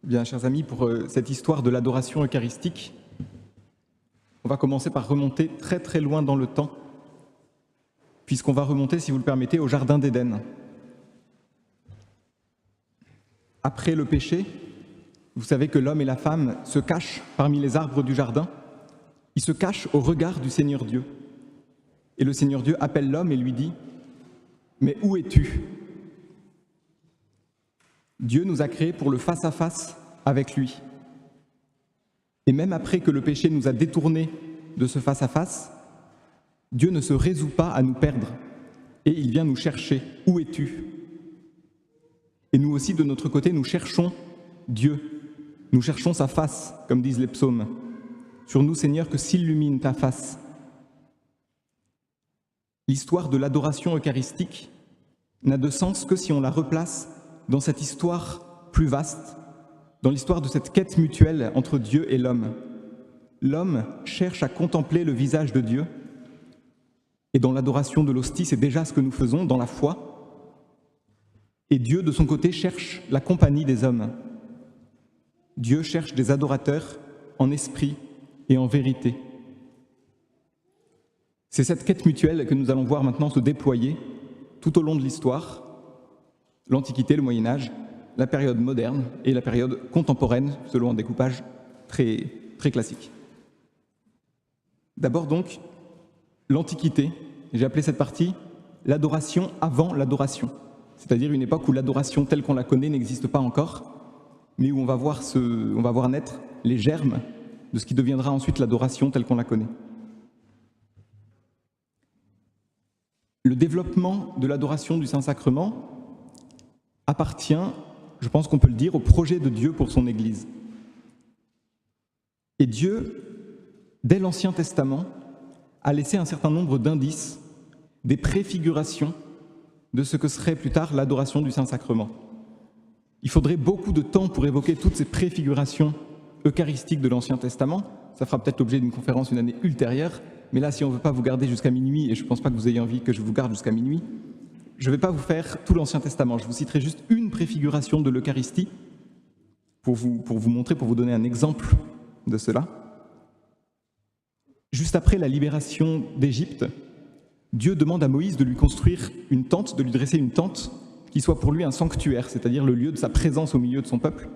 Bien, chers amis, pour cette histoire de l'adoration eucharistique, on va commencer par remonter très très loin dans le temps, puisqu'on va remonter, si vous le permettez, au Jardin d'Éden. Après le péché, vous savez que l'homme et la femme se cachent parmi les arbres du jardin. Ils se cachent au regard du Seigneur Dieu. Et le Seigneur Dieu appelle l'homme et lui dit « Mais où es-tu » Dieu nous a créés pour le face-à-face avec lui. Et même après que le péché nous a détournés de ce face-à-face, Dieu ne se résout pas à nous perdre et il vient nous chercher. Où es-tu ? Et nous aussi, de notre côté, nous cherchons Dieu. Nous cherchons sa face, comme disent les psaumes. Sur nous, Seigneur, que s'illumine ta face. L'histoire de l'adoration eucharistique n'a de sens que si on la replace dans cette histoire plus vaste, dans l'histoire de cette quête mutuelle entre Dieu et l'homme. L'homme cherche à contempler le visage de Dieu, et dans l'adoration de l'hostie, c'est déjà ce que nous faisons dans la foi, et Dieu, de son côté, cherche la compagnie des hommes. Dieu cherche des adorateurs en esprit et en vérité. C'est cette quête mutuelle que nous allons voir maintenant se déployer tout au long de l'histoire, l'Antiquité, le Moyen-Âge, la période moderne et la période contemporaine, selon un découpage très, très classique. D'abord donc, l'Antiquité, j'ai appelé cette partie l'adoration avant l'adoration, c'est-à-dire une époque où l'adoration telle qu'on la connaît n'existe pas encore, mais où on va voir naître les germes de ce qui deviendra ensuite l'adoration telle qu'on la connaît. Le développement de l'adoration du Saint-Sacrement appartient, je pense qu'on peut le dire, au projet de Dieu pour son Église. Et Dieu, dès l'Ancien Testament, a laissé un certain nombre d'indices, des préfigurations de ce que serait plus tard l'adoration du Saint-Sacrement. Il faudrait beaucoup de temps pour évoquer toutes ces préfigurations eucharistiques de l'Ancien Testament. Ça fera peut-être l'objet d'une conférence une année ultérieure, mais là, si on ne veut pas vous garder jusqu'à minuit, et je ne pense pas que vous ayez envie que je vous garde jusqu'à minuit, je ne vais pas vous faire tout l'Ancien Testament. Je vous citerai juste une préfiguration de l'Eucharistie pour vous montrer, pour vous donner un exemple de cela. Juste après la libération d'Égypte, Dieu demande à Moïse de lui construire une tente, de lui dresser une tente qui soit pour lui un sanctuaire, c'est-à-dire le lieu de sa présence au milieu de son peuple.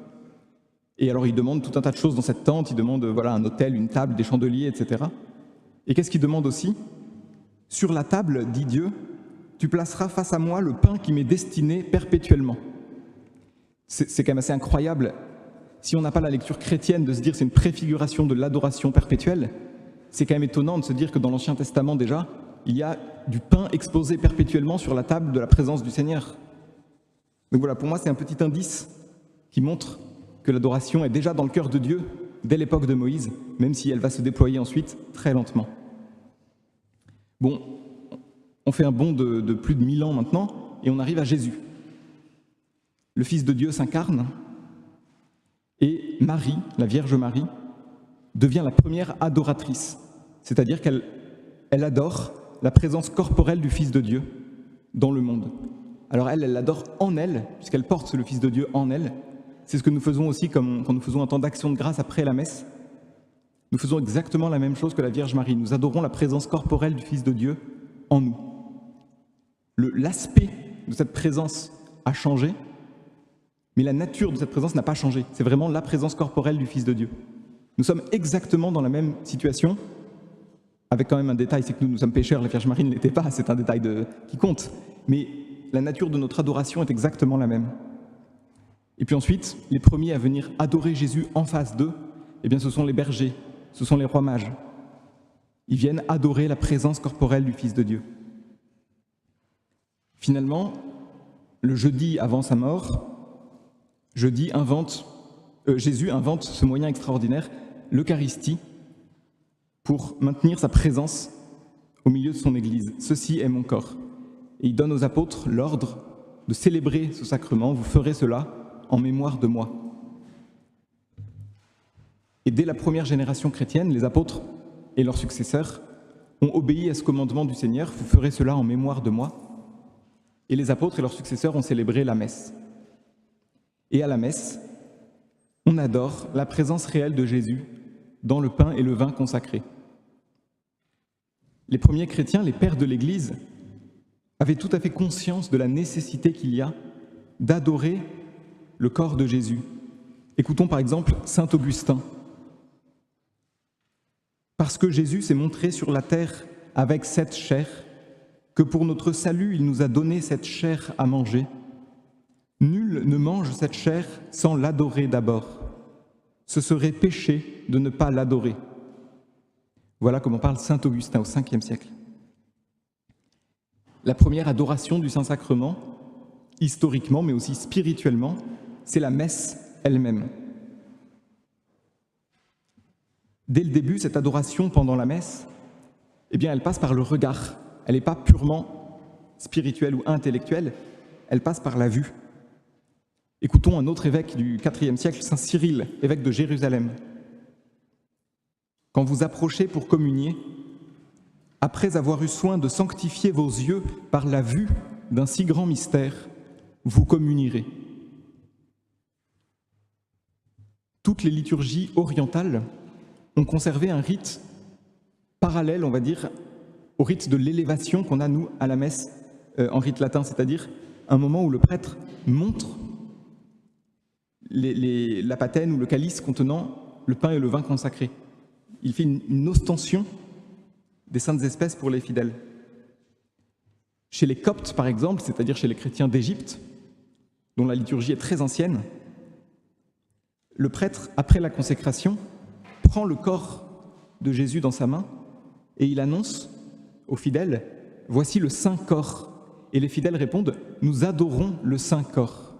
Et alors il demande tout un tas de choses dans cette tente, il demande un autel, une table, des chandeliers, etc. Et qu'est-ce qu'il demande aussi ? Sur la table, dit Dieu, tu placeras face à moi le pain qui m'est destiné perpétuellement. C'est quand même assez incroyable, si on n'a pas la lecture chrétienne, de se dire que c'est une préfiguration de l'adoration perpétuelle. C'est quand même étonnant de se dire que dans l'Ancien Testament déjà, il y a du pain exposé perpétuellement sur la table de la présence du Seigneur. Donc voilà, pour moi c'est un petit indice qui montre que l'adoration est déjà dans le cœur de Dieu dès l'époque de Moïse, même si elle va se déployer ensuite très lentement. Bon, on fait un bond de plus de 1000 ans maintenant, et on arrive à Jésus. Le Fils de Dieu s'incarne, et Marie, la Vierge Marie, devient la première adoratrice, c'est-à-dire qu'elle adore la présence corporelle du Fils de Dieu dans le monde. Alors elle l'adore en elle, puisqu'elle porte le Fils de Dieu en elle. C'est ce que nous faisons aussi quand nous faisons un temps d'action de grâce après la messe. Nous faisons exactement la même chose que la Vierge Marie. Nous adorons la présence corporelle du Fils de Dieu en nous. L'aspect de cette présence a changé, mais la nature de cette présence n'a pas changé. C'est vraiment la présence corporelle du Fils de Dieu. Nous sommes exactement dans la même situation, avec quand même un détail, c'est que nous sommes pécheurs, la Vierge Marie ne l'était pas, c'est un détail qui compte. Mais la nature de notre adoration est exactement la même. Et puis ensuite, les premiers à venir adorer Jésus en face d'eux, eh bien ce sont les bergers, ce sont les rois mages. Ils viennent adorer la présence corporelle du Fils de Dieu. Finalement, le jeudi avant sa mort, Jésus invente ce moyen extraordinaire, l'Eucharistie, pour maintenir sa présence au milieu de son Église. Ceci est mon corps. Et il donne aux apôtres l'ordre de célébrer ce sacrement. Vous ferez cela en mémoire de moi. Et dès la première génération chrétienne, les apôtres et leurs successeurs ont obéi à ce commandement du Seigneur, vous ferez cela en mémoire de moi. Et les apôtres et leurs successeurs ont célébré la messe. Et à la messe, on adore la présence réelle de Jésus dans le pain et le vin consacrés. Les premiers chrétiens, les pères de l'Église, avaient tout à fait conscience de la nécessité qu'il y a d'adorer le corps de Jésus. Écoutons par exemple saint Augustin. Parce que Jésus s'est montré sur la terre avec cette chair, que pour notre salut il nous a donné cette chair à manger, nul ne mange cette chair sans l'adorer d'abord. Ce serait péché de ne pas l'adorer. Voilà comment parle saint Augustin au 5e siècle. La première adoration du Saint-Sacrement, historiquement mais aussi spirituellement, c'est la messe elle-même. Dès le début, cette adoration pendant la messe, eh bien, elle passe par le regard. Elle n'est pas purement spirituelle ou intellectuelle, elle passe par la vue. Écoutons un autre évêque du IVe siècle, saint Cyrille, évêque de Jérusalem. Quand vous approchez pour communier, après avoir eu soin de sanctifier vos yeux par la vue d'un si grand mystère, vous communierez. Toutes les liturgies orientales ont conservé un rite parallèle, on va dire, au rite de l'élévation qu'on a, nous, à la messe en rite latin, c'est-à-dire un moment où le prêtre montre la patène ou le calice contenant le pain et le vin consacrés. Il fait une ostension des saintes espèces pour les fidèles. Chez les Coptes, par exemple, c'est-à-dire chez les chrétiens d'Égypte, dont la liturgie est très ancienne, le prêtre, après la consécration, prend le corps de Jésus dans sa main et il annonce aux fidèles « Voici le Saint Corps ». Et les fidèles répondent « Nous adorons le Saint Corps ».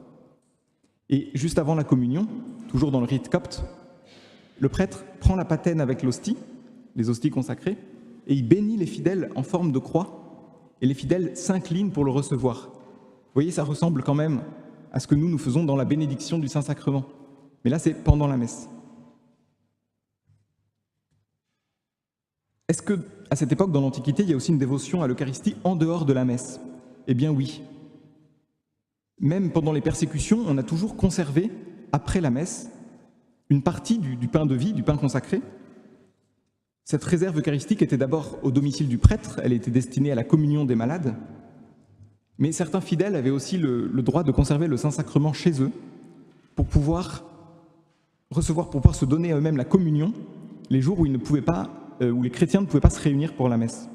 Et juste avant la communion, toujours dans le rite copte, le prêtre prend la patène avec l'hostie, les hosties consacrées, et il bénit les fidèles en forme de croix, et les fidèles s'inclinent pour le recevoir. Vous voyez, ça ressemble quand même à ce que nous faisons dans la bénédiction du Saint-Sacrement. Mais là, c'est pendant la messe. Est-ce qu'à cette époque, dans l'Antiquité, il y a aussi une dévotion à l'Eucharistie en dehors de la messe? Eh bien oui. Même pendant les persécutions, on a toujours conservé, après la messe, une partie du pain de vie, du pain consacré. Cette réserve eucharistique était d'abord au domicile du prêtre, elle était destinée à la communion des malades, mais certains fidèles avaient aussi le droit de conserver le Saint-Sacrement chez eux pour pouvoir recevoir, pour pouvoir se donner à eux-mêmes la communion les jours où ils ne pouvaient pas, où les chrétiens ne pouvaient pas se réunir pour la messe.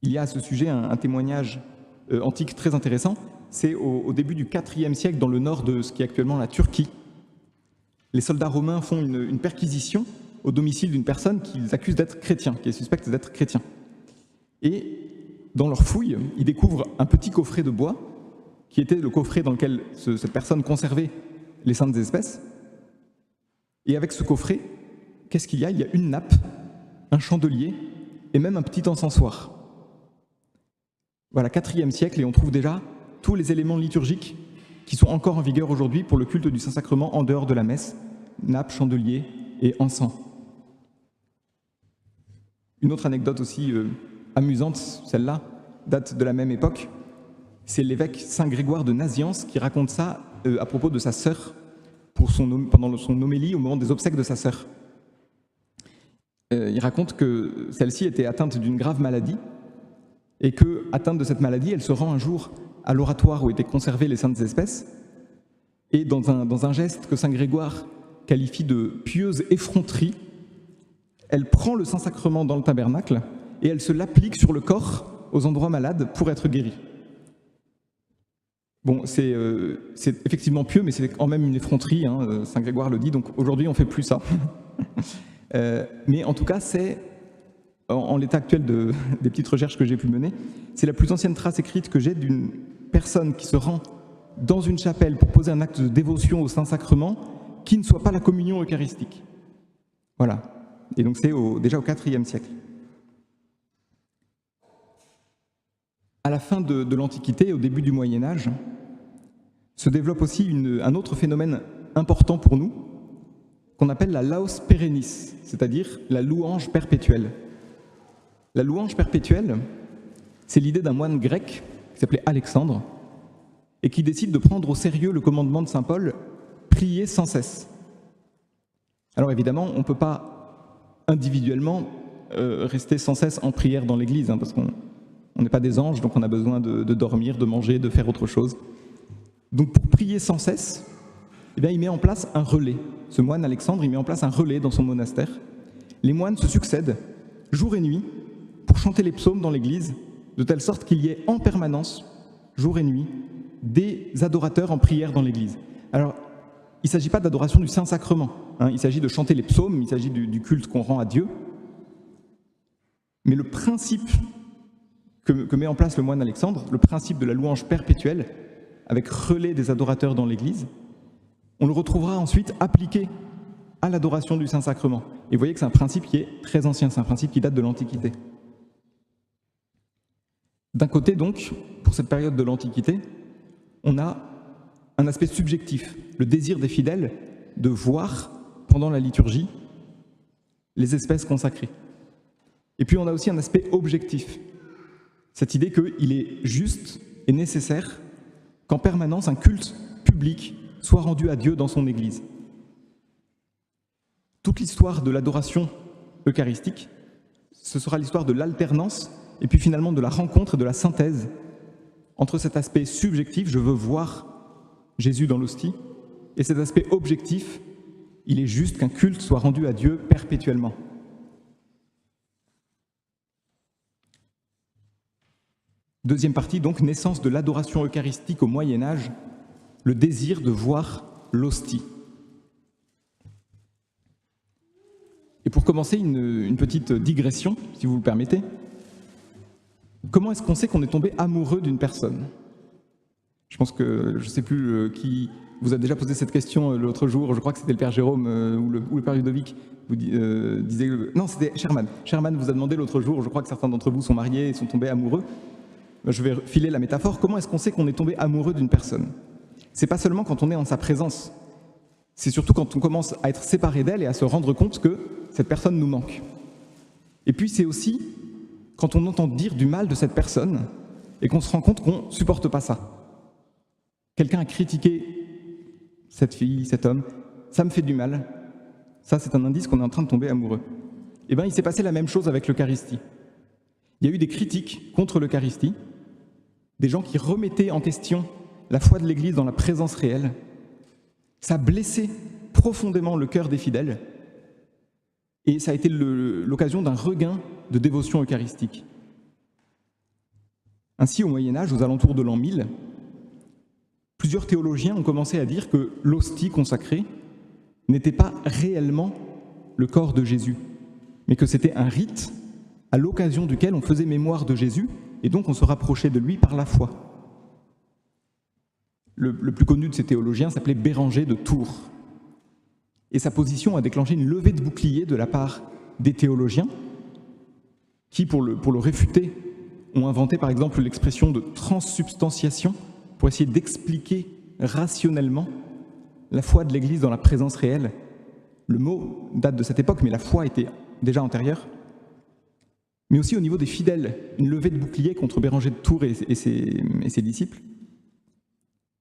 Il y a à ce sujet un témoignage antique très intéressant, c'est au début du IVe siècle, dans le nord de ce qui est actuellement la Turquie. Les soldats romains font une perquisition au domicile d'une personne qu'ils accusent d'être chrétien, qui est suspecte d'être chrétien. Et dans leur fouille, ils découvrent un petit coffret de bois, qui était le coffret dans lequel cette personne conservait les saintes espèces. Et avec ce coffret, qu'est-ce qu'il y a? Il y a une nappe, un chandelier et même un petit encensoir. Voilà, IVe siècle, et on trouve déjà tous les éléments liturgiques qui sont encore en vigueur aujourd'hui pour le culte du Saint-Sacrement en dehors de la messe, nappe, chandelier et encens. Une autre anecdote aussi amusante, celle-là, date de la même époque, c'est l'évêque Saint Grégoire de Nazianze qui raconte ça à propos de sa sœur, pendant son homélie au moment des obsèques de sa sœur. Il raconte que celle-ci était atteinte d'une grave maladie et que, atteinte de cette maladie, elle se rend un jour à l'oratoire où étaient conservées les saintes espèces, et dans un geste que saint Grégoire qualifie de pieuse effronterie, elle prend le Saint-Sacrement dans le tabernacle et elle se l'applique sur le corps aux endroits malades pour être guérie. Bon, c'est effectivement pieux, mais c'est quand même une effronterie, hein, saint Grégoire le dit, donc aujourd'hui on ne fait plus ça. Mais en tout cas, c'est, en l'état actuel des petites recherches que j'ai pu mener, c'est la plus ancienne trace écrite que j'ai d'une personne qui se rend dans une chapelle pour poser un acte de dévotion au Saint-Sacrement qui ne soit pas la communion eucharistique. Voilà. Et donc c'est déjà au IVe siècle. À la fin de l'Antiquité, au début du Moyen-Âge, se développe aussi un autre phénomène important pour nous, qu'on appelle la laus perennis, c'est-à-dire la louange perpétuelle. La louange perpétuelle, c'est l'idée d'un moine grec qui s'appelait Alexandre et qui décide de prendre au sérieux le commandement de saint Paul « prier sans cesse. Alors évidemment, on ne peut pas individuellement rester sans cesse en prière dans l'église, hein, parce qu'on n'est pas des anges, donc on a besoin de dormir, de manger, de faire autre chose. Donc pour prier sans cesse, eh bien, il met en place un relais. Ce moine Alexandre, il met en place un relais dans son monastère. Les moines se succèdent, jour et nuit, pour chanter les psaumes dans l'église, de telle sorte qu'il y ait en permanence, jour et nuit, des adorateurs en prière dans l'église. Alors, il ne s'agit pas d'adoration du Saint-Sacrement, hein, il s'agit de chanter les psaumes, il s'agit du culte qu'on rend à Dieu. Mais le principe que met en place le moine Alexandre, le principe de la louange perpétuelle, avec relais des adorateurs dans l'église, on le retrouvera ensuite appliqué à l'adoration du Saint-Sacrement. Et vous voyez que c'est un principe qui est très ancien, c'est un principe qui date de l'Antiquité. D'un côté donc, pour cette période de l'Antiquité, on a un aspect subjectif, le désir des fidèles de voir, pendant la liturgie, les espèces consacrées. Et puis on a aussi un aspect objectif, cette idée qu'il est juste et nécessaire qu'en permanence un culte public soit rendu à Dieu dans son Église. Toute l'histoire de l'adoration eucharistique, ce sera l'histoire de l'alternance et puis finalement de la rencontre et de la synthèse entre cet aspect subjectif, je veux voir Jésus dans l'hostie, et cet aspect objectif, il est juste qu'un culte soit rendu à Dieu perpétuellement. Deuxième partie, donc, naissance de l'adoration eucharistique au Moyen-Âge, le désir de voir l'hostie. Et pour commencer, une petite digression, si vous le permettez. Comment est-ce qu'on sait qu'on est tombé amoureux d'une personne ? Je pense que, je ne sais plus qui vous a déjà posé cette question l'autre jour, je crois que c'était le Père Jérôme ou le Père Ludovic, vous disait... Non, c'était Sherman. Sherman vous a demandé l'autre jour, je crois que certains d'entre vous sont mariés et sont tombés amoureux. Je vais filer la métaphore. Comment est-ce qu'on sait qu'on est tombé amoureux d'une personne ? C'est pas seulement quand on est en sa présence, c'est surtout quand on commence à être séparé d'elle et à se rendre compte que cette personne nous manque. Et puis c'est aussi quand on entend dire du mal de cette personne et qu'on se rend compte qu'on ne supporte pas ça. Quelqu'un a critiqué cette fille, cet homme, ça me fait du mal. Ça, c'est un indice qu'on est en train de tomber amoureux. Eh bien, il s'est passé la même chose avec l'Eucharistie. Il y a eu des critiques contre l'Eucharistie, des gens qui remettaient en question la foi de l'Église dans la présence réelle. Ça a blessé profondément le cœur des fidèles et ça a été l'occasion d'un regain de dévotion eucharistique. Ainsi, au Moyen-Âge, aux alentours de l'an 1000, plusieurs théologiens ont commencé à dire que l'hostie consacrée n'était pas réellement le corps de Jésus, mais que c'était un rite à l'occasion duquel on faisait mémoire de Jésus et donc on se rapprochait de lui par la foi. Le plus connu de ces théologiens s'appelait Béranger de Tours. Et sa position a déclenché une levée de bouclier de la part des théologiens qui, pour le réfuter, ont inventé par exemple l'expression de transsubstantiation pour essayer d'expliquer rationnellement la foi de l'Église dans la présence réelle. Le mot date de cette époque, mais la foi était déjà antérieure. Mais aussi au niveau des fidèles, une levée de bouclier contre Béranger de Tours et ses disciples.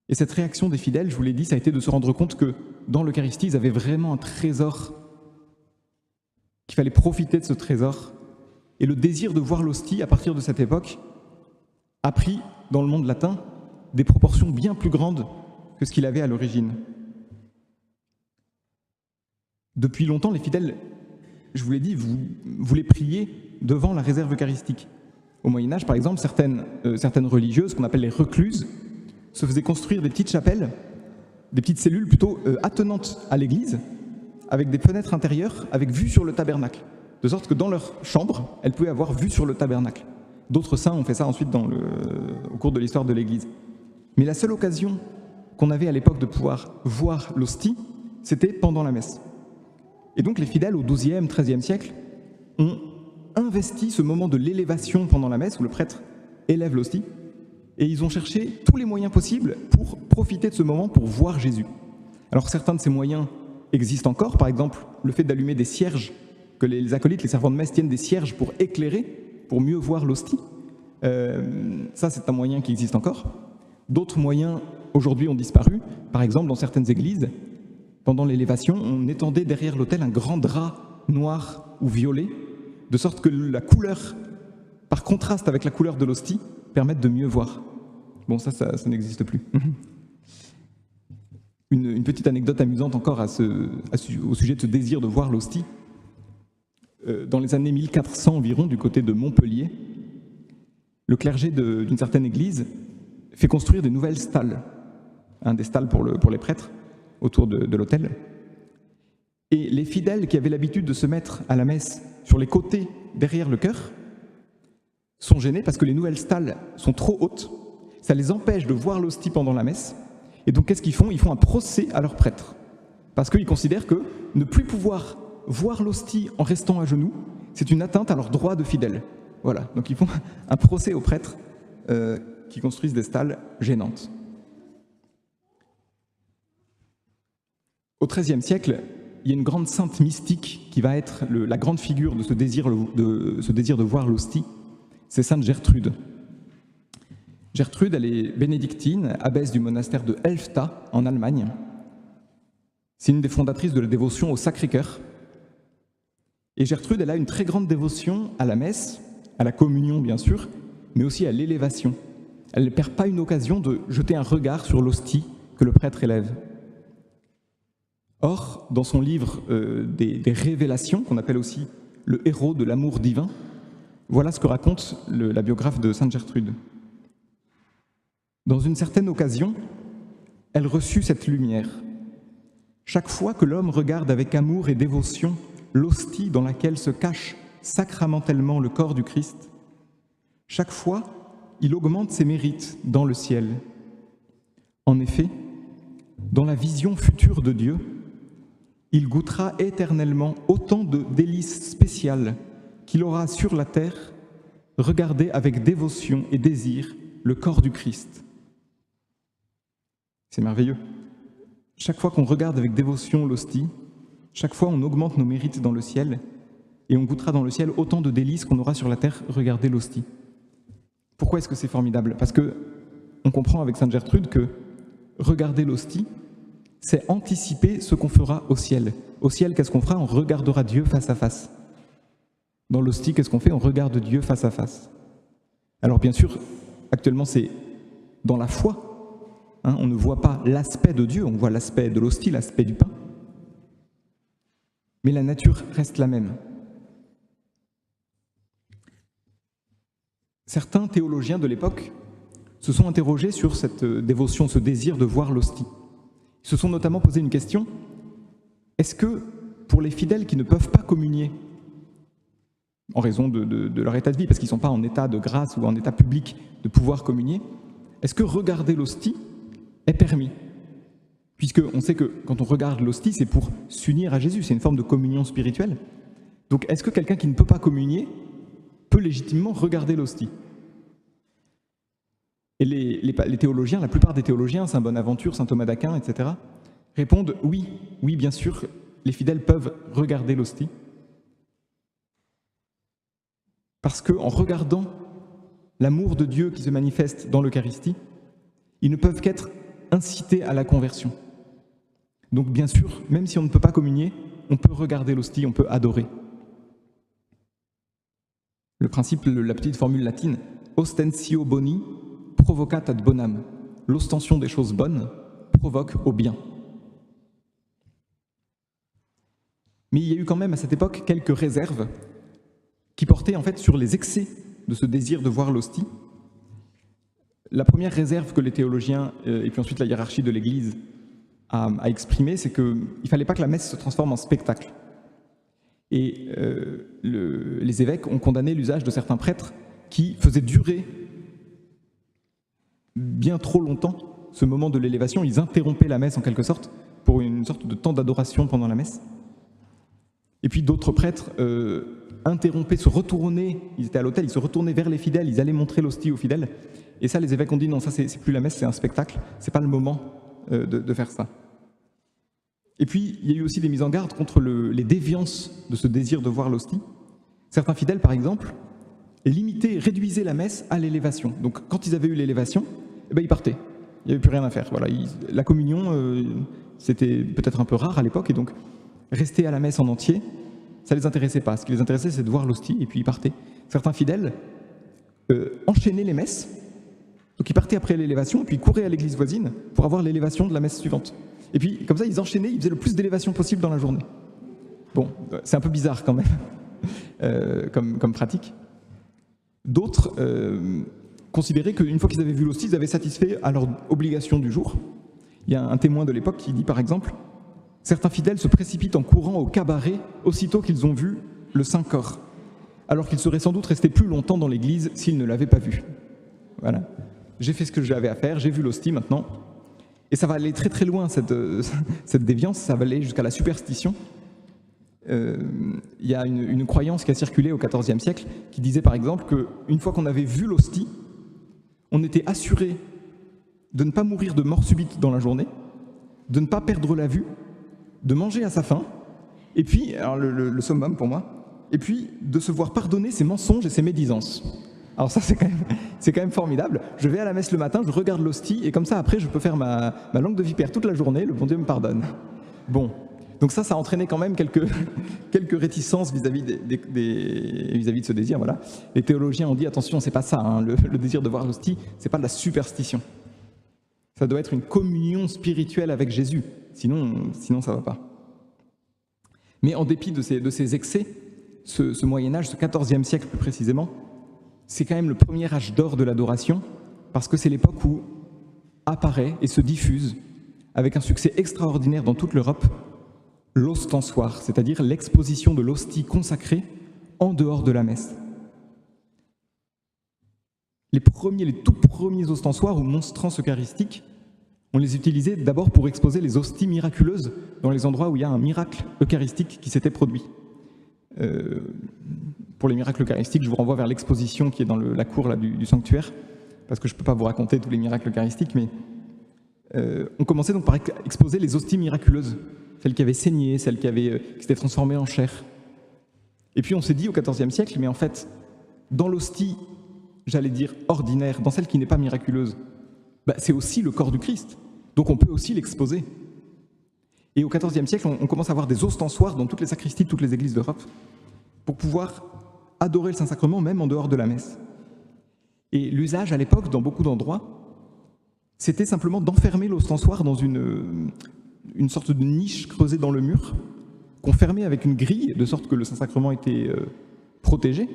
Et cette réaction des fidèles, je vous l'ai dit, ça a été de se rendre compte que dans l'Eucharistie, ils avaient vraiment un trésor, qu'il fallait profiter de ce trésor. Et le désir de voir l'hostie, à partir de cette époque, a pris, dans le monde latin, des proportions bien plus grandes que ce qu'il avait à l'origine. Depuis longtemps, les fidèles, je vous l'ai dit, voulaient prier devant la réserve eucharistique. Au Moyen-Âge, par exemple, certaines religieuses, qu'on appelle les recluses, se faisaient construire des petites chapelles, des petites cellules plutôt attenantes à l'église, avec des fenêtres intérieures, avec vue sur le tabernacle, de sorte que dans leur chambre, elles pouvaient avoir vue sur le tabernacle. D'autres saints ont fait ça ensuite au cours de l'histoire de l'église. Mais la seule occasion qu'on avait à l'époque de pouvoir voir l'hostie, c'était pendant la messe. Et donc les fidèles au XIIe, XIIIe siècle ont investi ce moment de l'élévation pendant la messe, où le prêtre élève l'hostie, et ils ont cherché tous les moyens possibles pour profiter de ce moment pour voir Jésus. Alors certains de ces moyens existent encore, par exemple le fait d'allumer des cierges, que les acolytes, les servants de messe tiennent des cierges pour éclairer, pour mieux voir l'hostie. Ça, c'est un moyen qui existe encore. D'autres moyens, aujourd'hui, ont disparu. Par exemple, dans certaines églises, Pendant l'élévation, on étendait derrière l'autel un grand drap noir ou violet, de sorte que la couleur, par contraste avec la couleur de l'hostie, permette de mieux voir. Bon, ça n'existe plus. Une petite anecdote amusante encore au sujet de ce désir de voir l'hostie. Dans les années 1400 environ, du côté de Montpellier, le clergé d'une certaine église fait construire des nouvelles stalles, des stalles pour les prêtres, autour de l'autel. Et les fidèles qui avaient l'habitude de se mettre à la messe sur les côtés, derrière le chœur, sont gênés parce que les nouvelles stalles sont trop hautes, ça les empêche de voir l'hostie pendant la messe, et donc qu'est-ce qu'ils font ? Ils font un procès à leurs prêtres, parce qu'ils considèrent que ne plus pouvoir voir l'hostie en restant à genoux, c'est une atteinte à leur droit de fidèle. Voilà, donc ils font un procès aux prêtres qui construisent des stalles gênantes. Au XIIIe siècle, il y a une grande sainte mystique qui va être la grande figure de ce désir de voir l'hostie, c'est sainte Gertrude. Gertrude, elle est bénédictine, abbesse du monastère de Helfta, en Allemagne. C'est une des fondatrices de la dévotion au Sacré-Cœur. Et Gertrude, elle a une très grande dévotion à la messe, à la communion bien sûr, mais aussi à l'élévation. Elle ne perd pas une occasion de jeter un regard sur l'hostie que le prêtre élève. Or, dans son livre des Révélations, qu'on appelle aussi le héros de l'amour divin, voilà ce que raconte la biographe de sainte Gertrude. Dans une certaine occasion, elle reçut cette lumière. Chaque fois que l'homme regarde avec amour et dévotion l'hostie dans laquelle se cache sacramentellement le corps du Christ, chaque fois, il augmente ses mérites dans le ciel. En effet, dans la vision future de Dieu, il goûtera éternellement autant de délices spéciales qu'il aura sur la terre regardé avec dévotion et désir le corps du Christ. C'est merveilleux. Chaque fois qu'on regarde avec dévotion l'hostie, chaque fois on augmente nos mérites dans le ciel et on goûtera dans le ciel autant de délices qu'on aura sur la terre regardé l'hostie. Pourquoi est-ce que c'est formidable ? Parce que on comprend avec sainte Gertrude que regarder l'hostie, c'est anticiper ce qu'on fera au ciel. Au ciel, qu'est-ce qu'on fera ? On regardera Dieu face à face. Dans l'hostie, qu'est-ce qu'on fait ? On regarde Dieu face à face. Alors bien sûr, actuellement c'est dans la foi. On ne voit pas l'aspect de Dieu, on voit l'aspect de l'hostie, l'aspect du pain. Mais la nature reste la même. Certains théologiens de l'époque se sont interrogés sur cette dévotion, ce désir de voir l'hostie. Ils se sont notamment posé une question, est-ce que pour les fidèles qui ne peuvent pas communier, en raison de leur état de vie, parce qu'ils ne sont pas en état de grâce ou en état public de pouvoir communier, est-ce que regarder l'hostie est permis ? Puisqu'on sait que quand on regarde l'hostie, c'est pour s'unir à Jésus, c'est une forme de communion spirituelle. Donc est-ce que quelqu'un qui ne peut pas communier peut légitimement regarder l'hostie ? Et les théologiens, la plupart des théologiens, saint Bonaventure, saint Thomas d'Aquin, etc., répondent oui, bien sûr, les fidèles peuvent regarder l'hostie. Parce qu'en regardant l'amour de Dieu qui se manifeste dans l'Eucharistie, ils ne peuvent qu'être incités à la conversion. Donc bien sûr, même si on ne peut pas communier, on peut regarder l'hostie, on peut adorer. Le principe, la petite formule latine, ostentio boni provocat ad bonam. L'ostension des choses bonnes provoque au bien. Mais il y a eu quand même à cette époque quelques réserves qui portaient en fait sur les excès de ce désir de voir l'hostie. La première réserve que les théologiens, et puis ensuite la hiérarchie de l'Église, a exprimée, c'est qu'il ne fallait pas que la messe se transforme en spectacle. Et les évêques ont condamné l'usage de certains prêtres qui faisaient durer bien trop longtemps ce moment de l'élévation. Ils interrompaient la messe en quelque sorte pour une sorte de temps d'adoration pendant la messe. Et puis d'autres prêtres interrompaient, se retournaient, ils étaient à l'autel, ils se retournaient vers les fidèles, ils allaient montrer l'hostie aux fidèles. Et ça, les évêques ont dit non, ça c'est plus la messe, c'est un spectacle, c'est pas le moment de faire ça. Et puis, il y a eu aussi des mises en garde contre les déviances de ce désir de voir l'hostie. Certains fidèles, par exemple, réduisaient la messe à l'élévation. Donc, quand ils avaient eu l'élévation, ils partaient. Il n'y avait plus rien à faire. Voilà, la communion, c'était peut-être un peu rare à l'époque, et donc rester à la messe en entier, ça ne les intéressait pas. Ce qui les intéressait, c'est de voir l'hostie, et puis ils partaient. Certains fidèles enchaînaient les messes, donc ils partaient après l'élévation, puis ils couraient à l'église voisine pour avoir l'élévation de la messe suivante. Et puis, comme ça, ils enchaînaient, ils faisaient le plus d'élévation possible dans la journée. Bon, c'est un peu bizarre quand même, comme pratique. D'autres considéraient qu'une fois qu'ils avaient vu l'hostie, ils avaient satisfait à leur obligation du jour. Il y a un témoin de l'époque qui dit, par exemple, « Certains fidèles se précipitent en courant au cabaret aussitôt qu'ils ont vu le Saint-Corps, alors qu'ils seraient sans doute restés plus longtemps dans l'église s'ils ne l'avaient pas vu. » Voilà. J'ai fait ce que j'avais à faire, j'ai vu l'hostie maintenant. Et ça va aller très très loin, cette déviance, ça va aller jusqu'à la superstition. Il y a une croyance qui a circulé au XIVe siècle qui disait par exemple qu'une fois qu'on avait vu l'hostie, on était assuré de ne pas mourir de mort subite dans la journée, de ne pas perdre la vue, de manger à sa faim, et puis, alors le summum pour moi, et puis de se voir pardonner ses mensonges et ses médisances. Alors ça, c'est quand même formidable. Je vais à la messe le matin, je regarde l'hostie, et comme ça, après, je peux faire ma langue de vipère toute la journée, le bon Dieu me pardonne. Bon, donc ça a entraîné quand même quelques réticences vis-à-vis vis-à-vis de ce désir. Voilà. Les théologiens ont dit, attention, c'est pas ça, hein, le désir de voir l'hostie, c'est pas de la superstition. Ça doit être une communion spirituelle avec Jésus, sinon ça va pas. Mais en dépit de ces excès, ce Moyen-Âge, ce XIVe siècle plus précisément, c'est quand même le premier âge d'or de l'adoration, parce que c'est l'époque où apparaît et se diffuse, avec un succès extraordinaire dans toute l'Europe, l'ostensoir, c'est-à-dire l'exposition de l'hostie consacrée en dehors de la messe. Les tout premiers ostensoirs ou monstrances eucharistiques, on les utilisait d'abord pour exposer les hosties miraculeuses dans les endroits où il y a un miracle eucharistique qui s'était produit. Pour les miracles eucharistiques, je vous renvoie vers l'exposition qui est dans la cour là, du sanctuaire, parce que je ne peux pas vous raconter tous les miracles eucharistiques, mais on commençait donc par exposer les hosties miraculeuses, celles qui avaient saigné, celles qui s'étaient transformées en chair. Et puis on s'est dit au XIVe siècle, mais en fait, dans l'hostie, j'allais dire ordinaire, dans celle qui n'est pas miraculeuse, c'est aussi le corps du Christ, donc on peut aussi l'exposer. Et au XIVe siècle, on commence à avoir des ostensoirs dans toutes les sacristies de toutes les églises d'Europe, pour pouvoir adorer le Saint-Sacrement même en dehors de la messe. Et l'usage à l'époque, dans beaucoup d'endroits, c'était simplement d'enfermer l'ostensoir dans une sorte de niche creusée dans le mur, qu'on fermait avec une grille, de sorte que le Saint-Sacrement était protégé.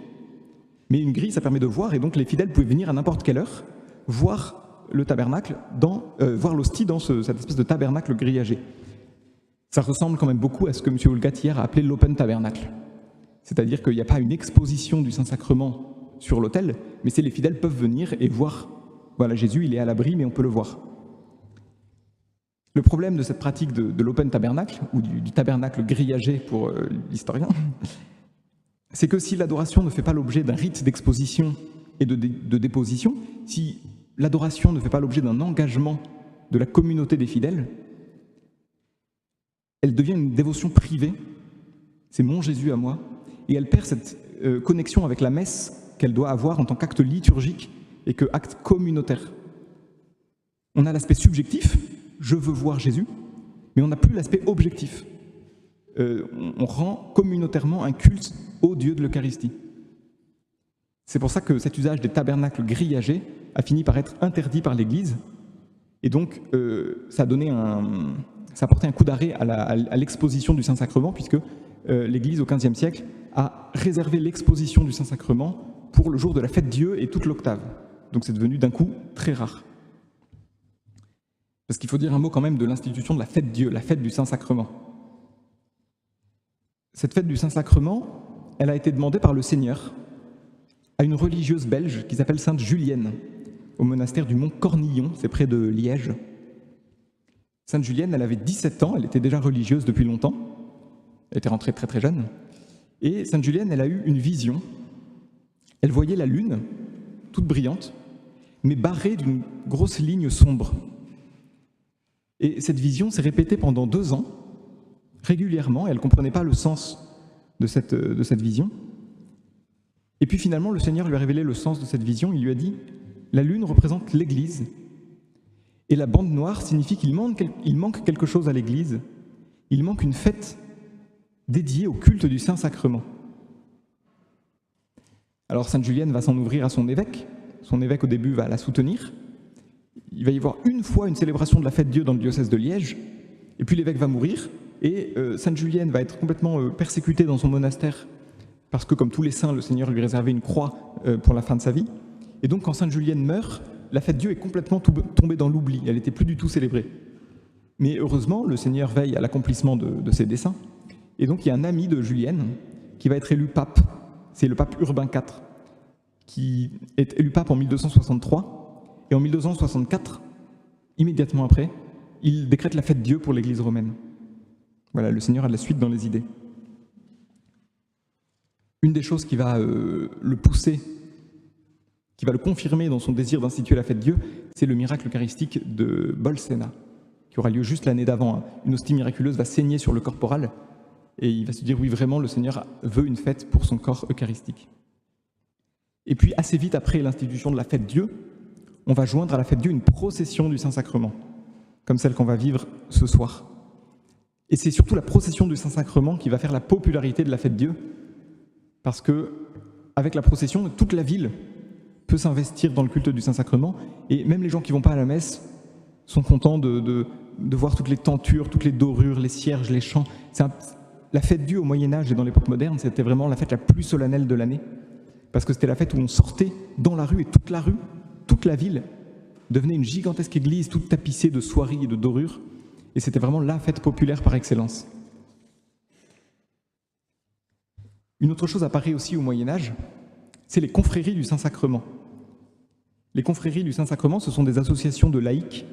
Mais une grille, ça permet de voir, et donc les fidèles pouvaient venir à n'importe quelle heure, voir le tabernacle, voir l'hostie dans cette espèce de tabernacle grillagé. Ça ressemble quand même beaucoup à ce que M. Houlgat hier a appelé l'open tabernacle. C'est-à-dire qu'il n'y a pas une exposition du Saint-Sacrement sur l'autel, mais c'est les fidèles peuvent venir et voir, voilà, Jésus, il est à l'abri, mais on peut le voir. Le problème de cette pratique de l'open tabernacle, ou du tabernacle grillagé pour l'historien, c'est que si l'adoration ne fait pas l'objet d'un rite d'exposition et de déposition, si l'adoration ne fait pas l'objet d'un engagement de la communauté des fidèles, elle devient une dévotion privée, c'est mon Jésus à moi, et elle perd cette connexion avec la messe qu'elle doit avoir en tant qu'acte liturgique et qu'acte communautaire. On a l'aspect subjectif, je veux voir Jésus, mais on n'a plus l'aspect objectif. On rend communautairement un culte au Dieu de l'Eucharistie. C'est pour ça que cet usage des tabernacles grillagés a fini par être interdit par l'Église, et donc ça a apporté un coup d'arrêt à l'exposition du Saint-Sacrement, puisque l'Église, au XVe siècle, a réservé l'exposition du Saint-Sacrement pour le jour de la fête Dieu et toute l'octave. Donc c'est devenu d'un coup très rare. Parce qu'il faut dire un mot quand même de l'institution de la fête Dieu, la fête du Saint-Sacrement. Cette fête du Saint-Sacrement, elle a été demandée par le Seigneur à une religieuse belge qui s'appelle Sainte Julienne, au monastère du Mont Cornillon, c'est près de Liège. Sainte Julienne, elle avait 17 ans, elle était déjà religieuse depuis longtemps, elle était rentrée très très jeune, et Sainte Julienne, elle a eu une vision. Elle voyait la lune, toute brillante, mais barrée d'une grosse ligne sombre. Et cette vision s'est répétée pendant 2 ans, régulièrement, et elle ne comprenait pas le sens de cette vision. Et puis finalement, le Seigneur lui a révélé le sens de cette vision, il lui a dit « La lune représente l'Église, Et la bande noire signifie qu'il manque quelque chose à l'Église. Il manque une fête dédiée au culte du Saint-Sacrement. Alors Sainte Julienne va s'en ouvrir à son évêque. Son évêque au début va la soutenir. Il va y avoir une fois une célébration de la fête Dieu dans le diocèse de Liège. Et puis l'évêque va mourir. Et Sainte Julienne va être complètement persécutée dans son monastère parce que, comme tous les saints, le Seigneur lui réservait une croix pour la fin de sa vie. Et donc, quand Sainte Julienne meurt, la fête Dieu est complètement tombée dans l'oubli. Elle n'était plus du tout célébrée. Mais heureusement, le Seigneur veille à l'accomplissement de ses desseins. Et donc, il y a un ami de Julienne qui va être élu pape. C'est le pape Urbain IV, qui est élu pape en 1263. Et en 1264, immédiatement après, il décrète la fête Dieu pour l'Église romaine. Voilà, le Seigneur a de la suite dans les idées. Une des choses qui va le pousser, qui va le confirmer dans son désir d'instituer la fête Dieu, c'est le miracle eucharistique de Bolsena, qui aura lieu juste l'année d'avant. Une hostie miraculeuse va saigner sur le corporal, et il va se dire, oui, vraiment, le Seigneur veut une fête pour son corps eucharistique. Et puis, assez vite après l'institution de la fête Dieu, on va joindre à la fête Dieu une procession du Saint-Sacrement, comme celle qu'on va vivre ce soir. Et c'est surtout la procession du Saint-Sacrement qui va faire la popularité de la fête Dieu, parce que avec la procession, toute la ville peut s'investir dans le culte du Saint-Sacrement, et même les gens qui ne vont pas à la messe sont contents de voir toutes les tentures, toutes les dorures, les cierges, les chants. La fête Dieu au Moyen-Âge et dans l'époque moderne, c'était vraiment la fête la plus solennelle de l'année, parce que c'était la fête où on sortait dans la rue, et toute la ville devenait une gigantesque église, toute tapissée de soieries et de dorures, et c'était vraiment la fête populaire par excellence. Une autre chose apparaît aussi au Moyen-Âge, c'est les confréries du Saint-Sacrement. Les confréries du Saint-Sacrement, ce sont des associations de laïcs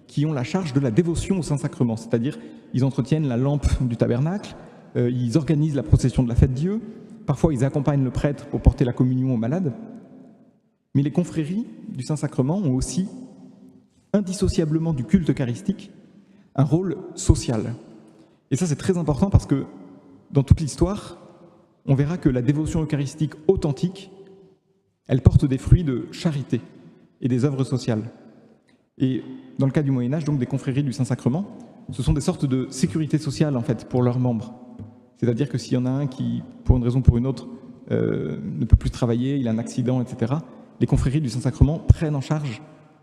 qui ont la charge de la dévotion au Saint-Sacrement, c'est-à-dire ils entretiennent la lampe du tabernacle, ils organisent la procession de la fête Dieu, parfois ils accompagnent le prêtre pour porter la communion aux malades. Mais les confréries du Saint-Sacrement ont aussi, indissociablement du culte eucharistique, un rôle social. Et ça, c'est très important parce que dans toute l'histoire, on verra que la dévotion eucharistique authentique, elle porte des fruits de charité et des œuvres sociales. Et dans le cas du Moyen-Âge, donc des confréries du Saint-Sacrement, ce sont des sortes de sécurité sociale en fait pour leurs membres. C'est-à-dire que s'il y en a un qui, pour une raison ou pour une autre, ne peut plus travailler, il a un accident, etc., les confréries du Saint-Sacrement prennent en charge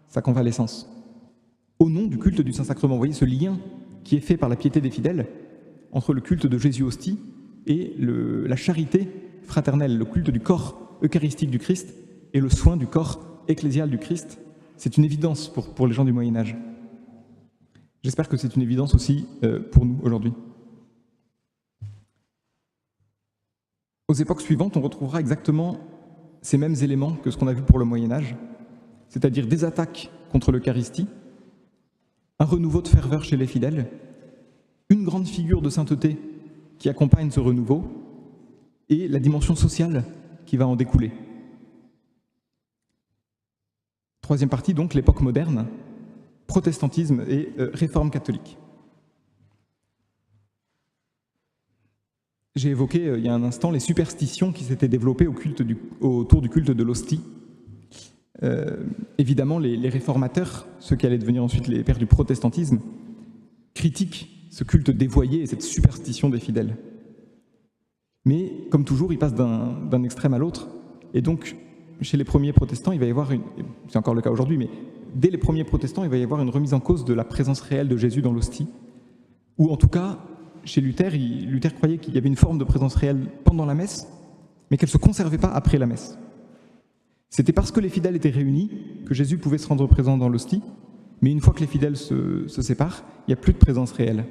sa convalescence. Au nom du culte du Saint-Sacrement, vous voyez ce lien qui est fait par la piété des fidèles entre le culte de Jésus-Hostie et la charité fraternelle, le culte du corps eucharistique du Christ et le soin du corps ecclésial du Christ. C'est une évidence pour les gens du Moyen-Âge. J'espère que c'est une évidence aussi pour nous aujourd'hui. Aux époques suivantes, on retrouvera exactement ces mêmes éléments que ce qu'on a vu pour le Moyen-Âge, c'est-à-dire des attaques contre l'Eucharistie, un renouveau de ferveur chez les fidèles, une grande figure de sainteté qui accompagne ce renouveau, et la dimension sociale qui va en découler. Troisième partie, donc, l'époque moderne, protestantisme et réforme catholique. J'ai évoqué il y a un instant les superstitions qui s'étaient développées autour du culte de l'hostie. Évidemment, les réformateurs, ceux qui allaient devenir ensuite les pères du protestantisme, critiquent ce culte dévoyé et cette superstition des fidèles. Mais, comme toujours, ils passent d'un extrême à l'autre. Et donc, chez les premiers protestants, il va y avoir c'est encore le cas aujourd'hui, mais dès les premiers protestants, il va y avoir une remise en cause de la présence réelle de Jésus dans l'hostie. Ou en tout cas, chez Luther, Luther croyait qu'il y avait une forme de présence réelle pendant la messe, mais qu'elle ne se conservait pas après la messe. C'était parce que les fidèles étaient réunis que Jésus pouvait se rendre présent dans l'hostie, mais une fois que les fidèles se séparent, il n'y a plus de présence réelle.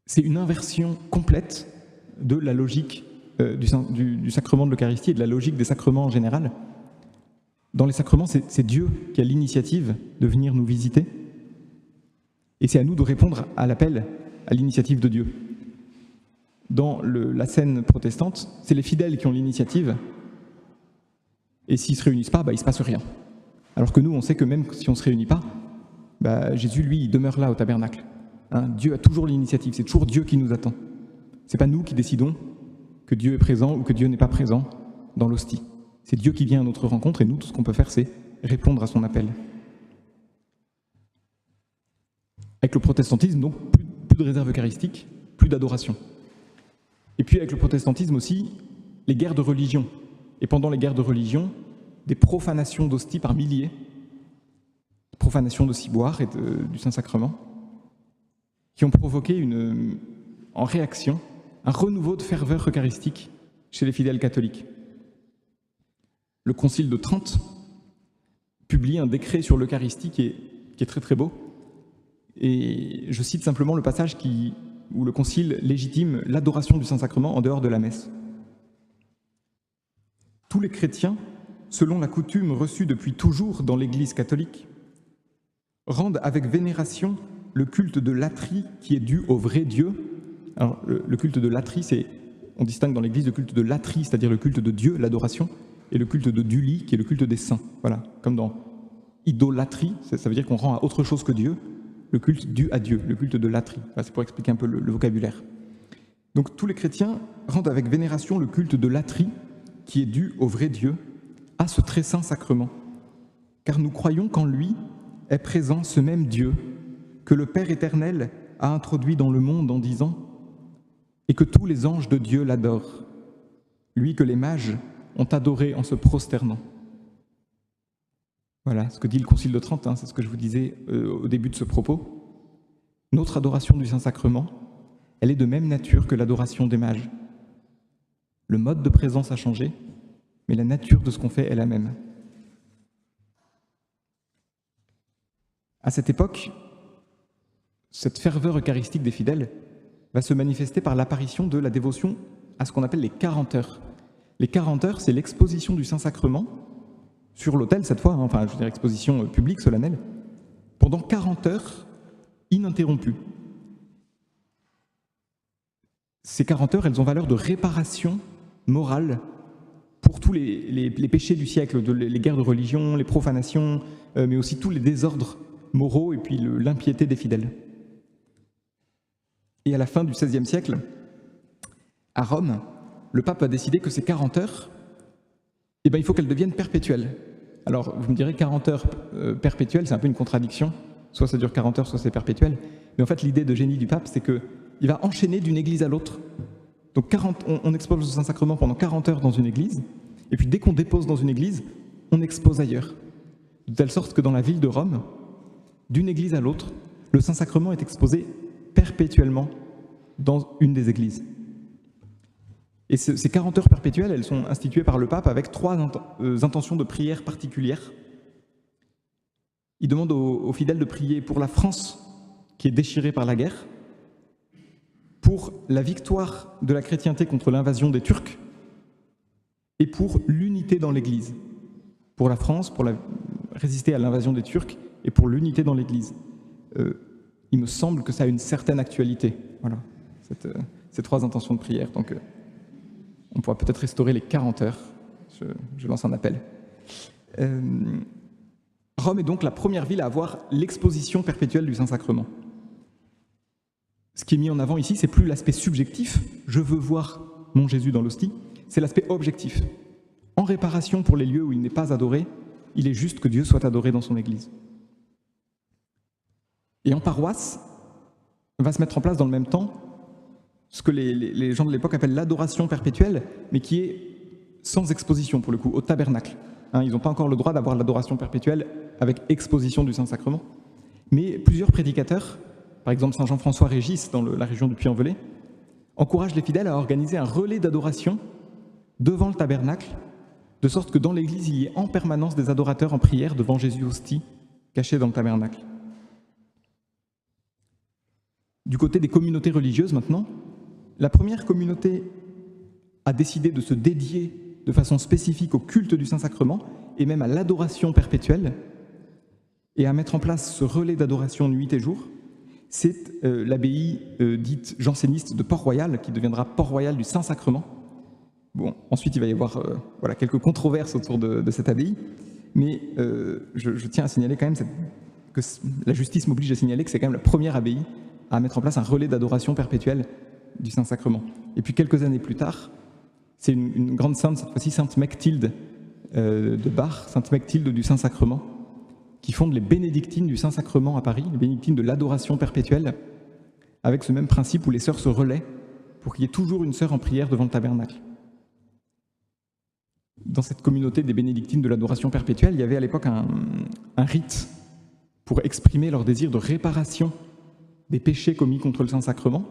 C'est une inversion complète de la logique du sacrement de l'Eucharistie et de la logique des sacrements en général. Dans les sacrements, c'est Dieu qui a l'initiative de venir nous visiter, et c'est à nous de répondre à l'appel, à l'initiative de Dieu. Dans la scène protestante, c'est les fidèles qui ont l'initiative, et s'ils ne se réunissent pas, il ne se passe rien. Alors que nous, on sait que même si on ne se réunit pas, Jésus, lui, il demeure là au tabernacle. Dieu a toujours l'initiative, c'est toujours Dieu qui nous attend. Ce n'est pas nous qui décidons que Dieu est présent ou que Dieu n'est pas présent dans l'hostie. C'est Dieu qui vient à notre rencontre, et nous, tout ce qu'on peut faire, c'est répondre à son appel. Avec le protestantisme, donc, plus de réserve eucharistique, plus d'adoration. Et puis avec le protestantisme aussi, les guerres de religion. Et pendant les guerres de religion, des profanations d'hosties par milliers, profanations de ciboire et du Saint-Sacrement, qui ont provoqué en réaction un renouveau de ferveur eucharistique chez les fidèles catholiques. Le Concile de Trente publie un décret sur l'Eucharistie qui est très très beau. Et je cite simplement le passage où le Concile légitime l'adoration du Saint-Sacrement en dehors de la messe. Tous les chrétiens, selon la coutume reçue depuis toujours dans l'Église catholique, rendent avec vénération le culte de l'atrie qui est dû au vrai Dieu. Alors, le culte de l'atrie, on distingue dans l'Église le culte de l'atrie, c'est-à-dire le culte de Dieu, l'adoration, et le culte de Duli, qui est le culte des saints. Voilà, comme dans idolâtrie, ça veut dire qu'on rend à autre chose que Dieu, le culte dû à Dieu, le culte de l'atrie. Voilà, c'est pour expliquer un peu le vocabulaire. Donc tous les chrétiens rendent avec vénération le culte de l'atrie, qui est dû au vrai Dieu, à ce très saint sacrement. Car nous croyons qu'en lui est présent ce même Dieu que le Père éternel a introduit dans le monde en disant « Et que tous les anges de Dieu l'adorent, lui que les mages ont adoré en se prosternant. » Voilà ce que dit le Concile de Trente, c'est ce que je vous disais au début de ce propos. Notre adoration du Saint-Sacrement, elle est de même nature que l'adoration des mages. Le mode de présence a changé, mais la nature de ce qu'on fait est la même. À cette époque, cette ferveur eucharistique des fidèles va se manifester par l'apparition de la dévotion à ce qu'on appelle les 40 heures. Les 40 heures, c'est l'exposition du Saint-Sacrement sur l'autel cette fois, enfin je veux dire exposition publique, solennelle, pendant 40 heures ininterrompues. Ces 40 heures, elles ont valeur de réparation morale pour tous les péchés du siècle, les guerres de religion, les profanations, mais aussi tous les désordres moraux et puis l'impiété des fidèles. Et à la fin du XVIe siècle, à Rome, le pape a décidé que ces 40 heures, il faut qu'elles deviennent perpétuelles. Alors, vous me direz, 40 heures perpétuelles, c'est un peu une contradiction. Soit ça dure 40 heures, soit c'est perpétuel. Mais en fait, l'idée de génie du pape, c'est qu'il va enchaîner d'une église à l'autre. Donc, on expose le Saint-Sacrement pendant 40 heures dans une église, et puis dès qu'on dépose dans une église, on expose ailleurs. De telle sorte que dans la ville de Rome, d'une église à l'autre, le Saint-Sacrement est exposé perpétuellement dans une des églises. Et ces 40 heures perpétuelles, elles sont instituées par le pape avec 3 intentions de prière particulières. Il demande aux fidèles de prier pour la France, qui est déchirée par la guerre, pour la victoire de la chrétienté contre l'invasion des Turcs, et pour l'unité dans l'Église. Pour la France, pour résister à l'invasion des Turcs, et pour l'unité dans l'Église. Il me semble que ça a une certaine actualité, voilà, ces 3 intentions de prière. Donc, on pourra peut-être restaurer les 40 heures. Je lance un appel. Rome est donc la première ville à avoir l'exposition perpétuelle du Saint-Sacrement. Ce qui est mis en avant ici, c'est plus l'aspect subjectif, je veux voir mon Jésus dans l'hostie, c'est l'aspect objectif. En réparation pour les lieux où il n'est pas adoré, il est juste que Dieu soit adoré dans son Église. Et en paroisse, va se mettre en place dans le même temps ce que les gens de l'époque appellent l'adoration perpétuelle, mais qui est sans exposition pour le coup, au tabernacle. Ils n'ont pas encore le droit d'avoir l'adoration perpétuelle avec exposition du Saint-Sacrement. Mais plusieurs prédicateurs, par exemple Saint Jean-François Régis dans la région du Puy-en-Velay, encouragent les fidèles à organiser un relais d'adoration devant le tabernacle, de sorte que dans l'église, il y ait en permanence des adorateurs en prière devant Jésus hostie, caché dans le tabernacle. Du côté des communautés religieuses maintenant, la première communauté a décidé de se dédier de façon spécifique au culte du Saint-Sacrement et même à l'adoration perpétuelle et à mettre en place ce relais d'adoration nuit et jour. C'est l'abbaye dite janséniste de Port-Royal qui deviendra Port-Royal du Saint-Sacrement. Bon, ensuite il va y avoir quelques controverses autour de cette abbaye, mais je tiens à signaler quand même que la justice m'oblige à signaler que c'est quand même la première abbaye à mettre en place un relais d'adoration perpétuelle du Saint-Sacrement. Et puis quelques années plus tard, c'est une grande sainte, cette fois-ci Sainte Mechtilde de Bar, Sainte Mechtilde du Saint-Sacrement, qui fondent les bénédictines du Saint-Sacrement à Paris, les bénédictines de l'adoration perpétuelle, avec ce même principe où les sœurs se relaient pour qu'il y ait toujours une sœur en prière devant le tabernacle. Dans cette communauté des bénédictines de l'adoration perpétuelle, il y avait à l'époque un rite pour exprimer leur désir de réparation des péchés commis contre le Saint-Sacrement,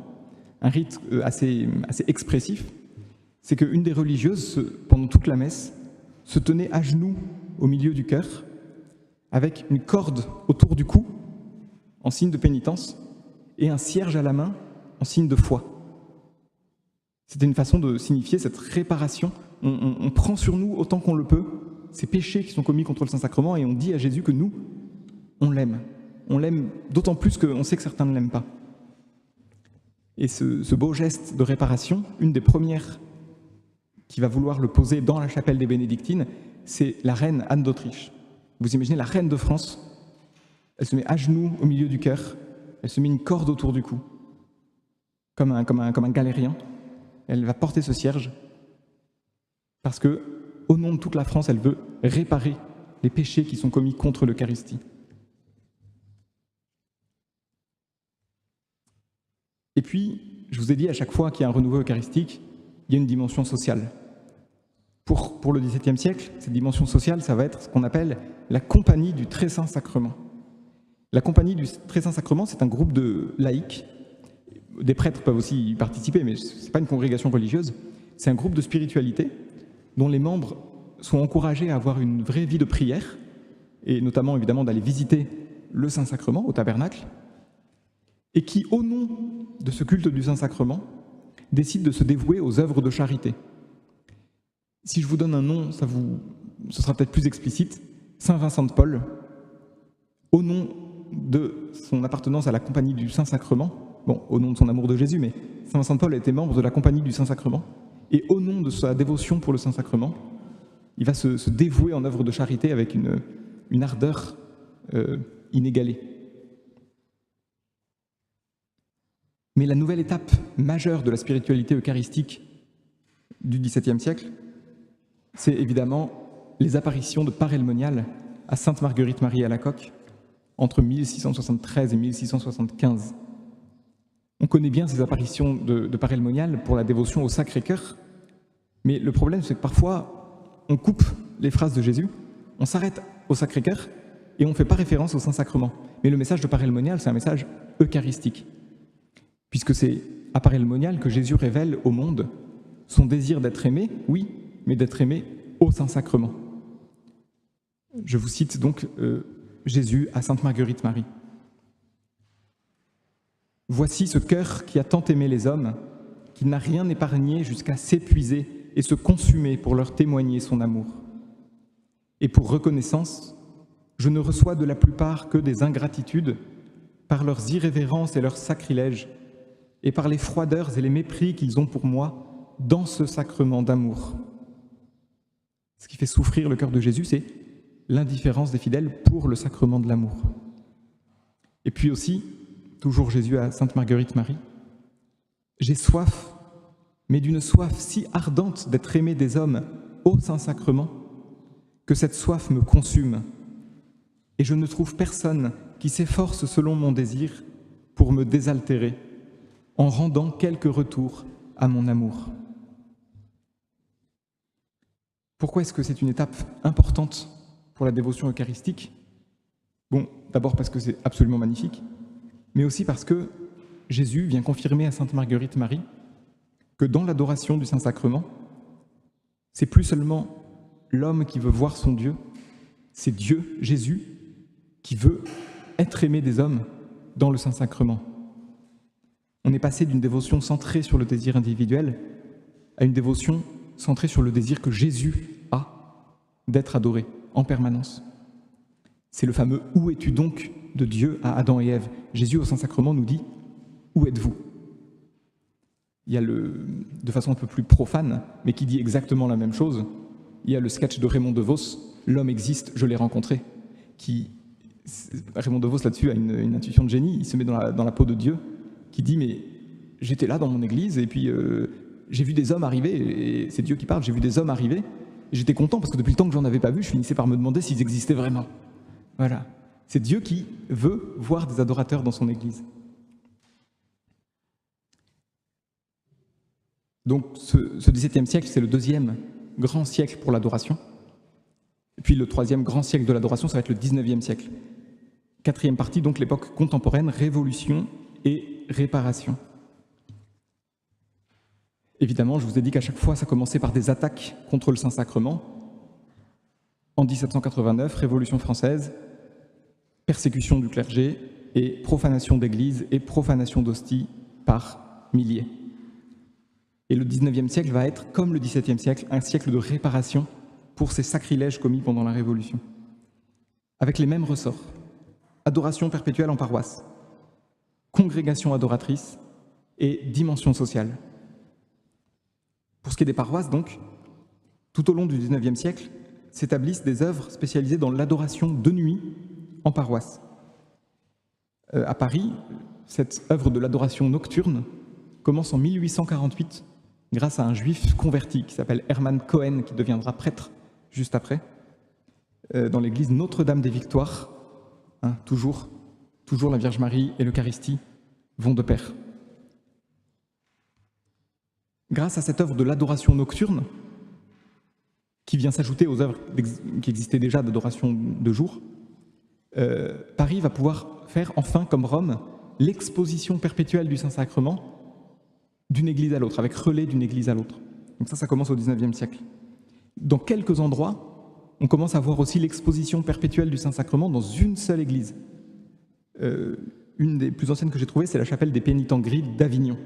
un rite assez expressif. C'est qu'une des religieuses, pendant toute la messe, se tenait à genoux au milieu du chœur, avec une corde autour du cou, en signe de pénitence, et un cierge à la main, en signe de foi. C'était une façon de signifier cette réparation. On prend sur nous, autant qu'on le peut, ces péchés qui sont commis contre le Saint-Sacrement, et on dit à Jésus que nous, on l'aime. On l'aime d'autant plus qu'on sait que certains ne l'aiment pas. Et ce beau geste de réparation, une des premières qui va vouloir le poser dans la chapelle des Bénédictines, c'est la reine Anne d'Autriche. Vous imaginez la reine de France, elle se met à genoux au milieu du chœur, elle se met une corde autour du cou, comme un galérien. Elle va porter ce cierge parce que, au nom de toute la France, elle veut réparer les péchés qui sont commis contre l'Eucharistie. Et puis, je vous ai dit à chaque fois qu'il y a un renouveau eucharistique, il y a une dimension sociale. Pour le XVIIe siècle, cette dimension sociale, ça va être ce qu'on appelle la Compagnie du Très Saint Sacrement. La Compagnie du Très Saint Sacrement, c'est un groupe de laïcs. Des prêtres peuvent aussi y participer, mais ce n'est pas une congrégation religieuse. C'est un groupe de spiritualité dont les membres sont encouragés à avoir une vraie vie de prière, et notamment évidemment d'aller visiter le Saint-Sacrement au tabernacle, et qui, au nom de ce culte du Saint-Sacrement, décident de se dévouer aux œuvres de charité. Si je vous donne un nom, ce sera peut-être plus explicite, Saint Vincent de Paul, au nom de son appartenance à la Compagnie du Saint-Sacrement, bon, au nom de son amour de Jésus, mais Saint Vincent de Paul était membre de la Compagnie du Saint-Sacrement, et au nom de sa dévotion pour le Saint-Sacrement, il va se dévouer en œuvre de charité avec une ardeur inégalée. Mais la nouvelle étape majeure de la spiritualité eucharistique du XVIIe siècle, c'est évidemment les apparitions de Paray-le-Monial à Sainte-Marguerite-Marie à la Coque entre 1673 et 1675. On connaît bien ces apparitions de Paray-le-Monial pour la dévotion au Sacré-Cœur, mais le problème c'est que parfois on coupe les phrases de Jésus, on s'arrête au Sacré-Cœur et on ne fait pas référence au Saint-Sacrement. Mais le message de Paray-le-Monial, c'est un message eucharistique, puisque c'est à Paray-le-Monial que Jésus révèle au monde son désir d'être aimé, oui, mais d'être aimé au Saint-Sacrement. Je vous cite donc Jésus à Sainte-Marguerite-Marie. « Voici ce cœur qui a tant aimé les hommes, qui n'a rien épargné jusqu'à s'épuiser et se consumer pour leur témoigner son amour. Et pour reconnaissance, je ne reçois de la plupart que des ingratitudes par leurs irrévérences et leurs sacrilèges, et par les froideurs et les mépris qu'ils ont pour moi dans ce sacrement d'amour. » Ce qui fait souffrir le cœur de Jésus, c'est l'indifférence des fidèles pour le sacrement de l'amour. Et puis aussi, toujours Jésus à Sainte-Marguerite-Marie, « J'ai soif, mais d'une soif si ardente d'être aimé des hommes au Saint-Sacrement, que cette soif me consume, et je ne trouve personne qui s'efforce selon mon désir pour me désaltérer, en rendant quelque retour à mon amour. » Pourquoi est-ce que c'est une étape importante pour la dévotion eucharistique? Bon, d'abord parce que c'est absolument magnifique, mais aussi parce que Jésus vient confirmer à Sainte Marguerite-Marie que dans l'adoration du Saint-Sacrement, c'est plus seulement l'homme qui veut voir son Dieu, c'est Dieu, Jésus, qui veut être aimé des hommes dans le Saint-Sacrement. On est passé d'une dévotion centrée sur le désir individuel à une dévotion centrée sur le désir que Jésus a d'être adoré en permanence. C'est le fameux « Où es-tu donc ?» de Dieu à Adam et Ève. Jésus au Saint-Sacrement nous dit « Où êtes-vous » Il y a de façon un peu plus profane, mais qui dit exactement la même chose, il y a le sketch de Raymond DeVos, « L'homme existe, je l'ai rencontré », Raymond DeVos là-dessus a une intuition de génie, il se met dans la peau de Dieu, qui dit « Mais j'étais là dans mon église et puis j'ai vu des hommes arriver, et c'est Dieu qui parle, j'ai vu des hommes arriver, et j'étais content parce que depuis le temps que j'en avais pas vu, je finissais par me demander s'ils existaient vraiment. » Voilà. C'est Dieu qui veut voir des adorateurs dans son Église. Donc ce XVIIe siècle, c'est le deuxième grand siècle pour l'adoration. Et puis le troisième grand siècle de l'adoration, ça va être le XIXe siècle. Quatrième partie, donc l'époque contemporaine, révolution et réparation. Évidemment, je vous ai dit qu'à chaque fois, ça commençait par des attaques contre le Saint-Sacrement. En 1789, Révolution française, persécution du clergé et profanation d'églises et profanation d'hosties par milliers. Et le XIXe siècle va être, comme le XVIIe siècle, un siècle de réparation pour ces sacrilèges commis pendant la Révolution. Avec les mêmes ressorts. Adoration perpétuelle en paroisse, congrégation adoratrice et dimension sociale. Pour ce qui est des paroisses, donc, tout au long du XIXe siècle, s'établissent des œuvres spécialisées dans l'adoration de nuit en paroisse. À Paris, cette œuvre de l'adoration nocturne commence en 1848 grâce à un juif converti qui s'appelle Hermann Cohen, qui deviendra prêtre juste après, dans l'église Notre-Dame des Victoires. Toujours la Vierge Marie et l'Eucharistie vont de pair. Grâce à cette œuvre de l'adoration nocturne, qui vient s'ajouter aux œuvres qui existaient déjà d'adoration de jour, Paris va pouvoir faire enfin, comme Rome, l'exposition perpétuelle du Saint-Sacrement d'une église à l'autre, avec relais d'une église à l'autre. Donc ça commence au XIXe siècle. Dans quelques endroits, on commence à voir aussi l'exposition perpétuelle du Saint-Sacrement dans une seule église. Une des plus anciennes que j'ai trouvées, c'est la chapelle des Pénitents Gris d'Avignon,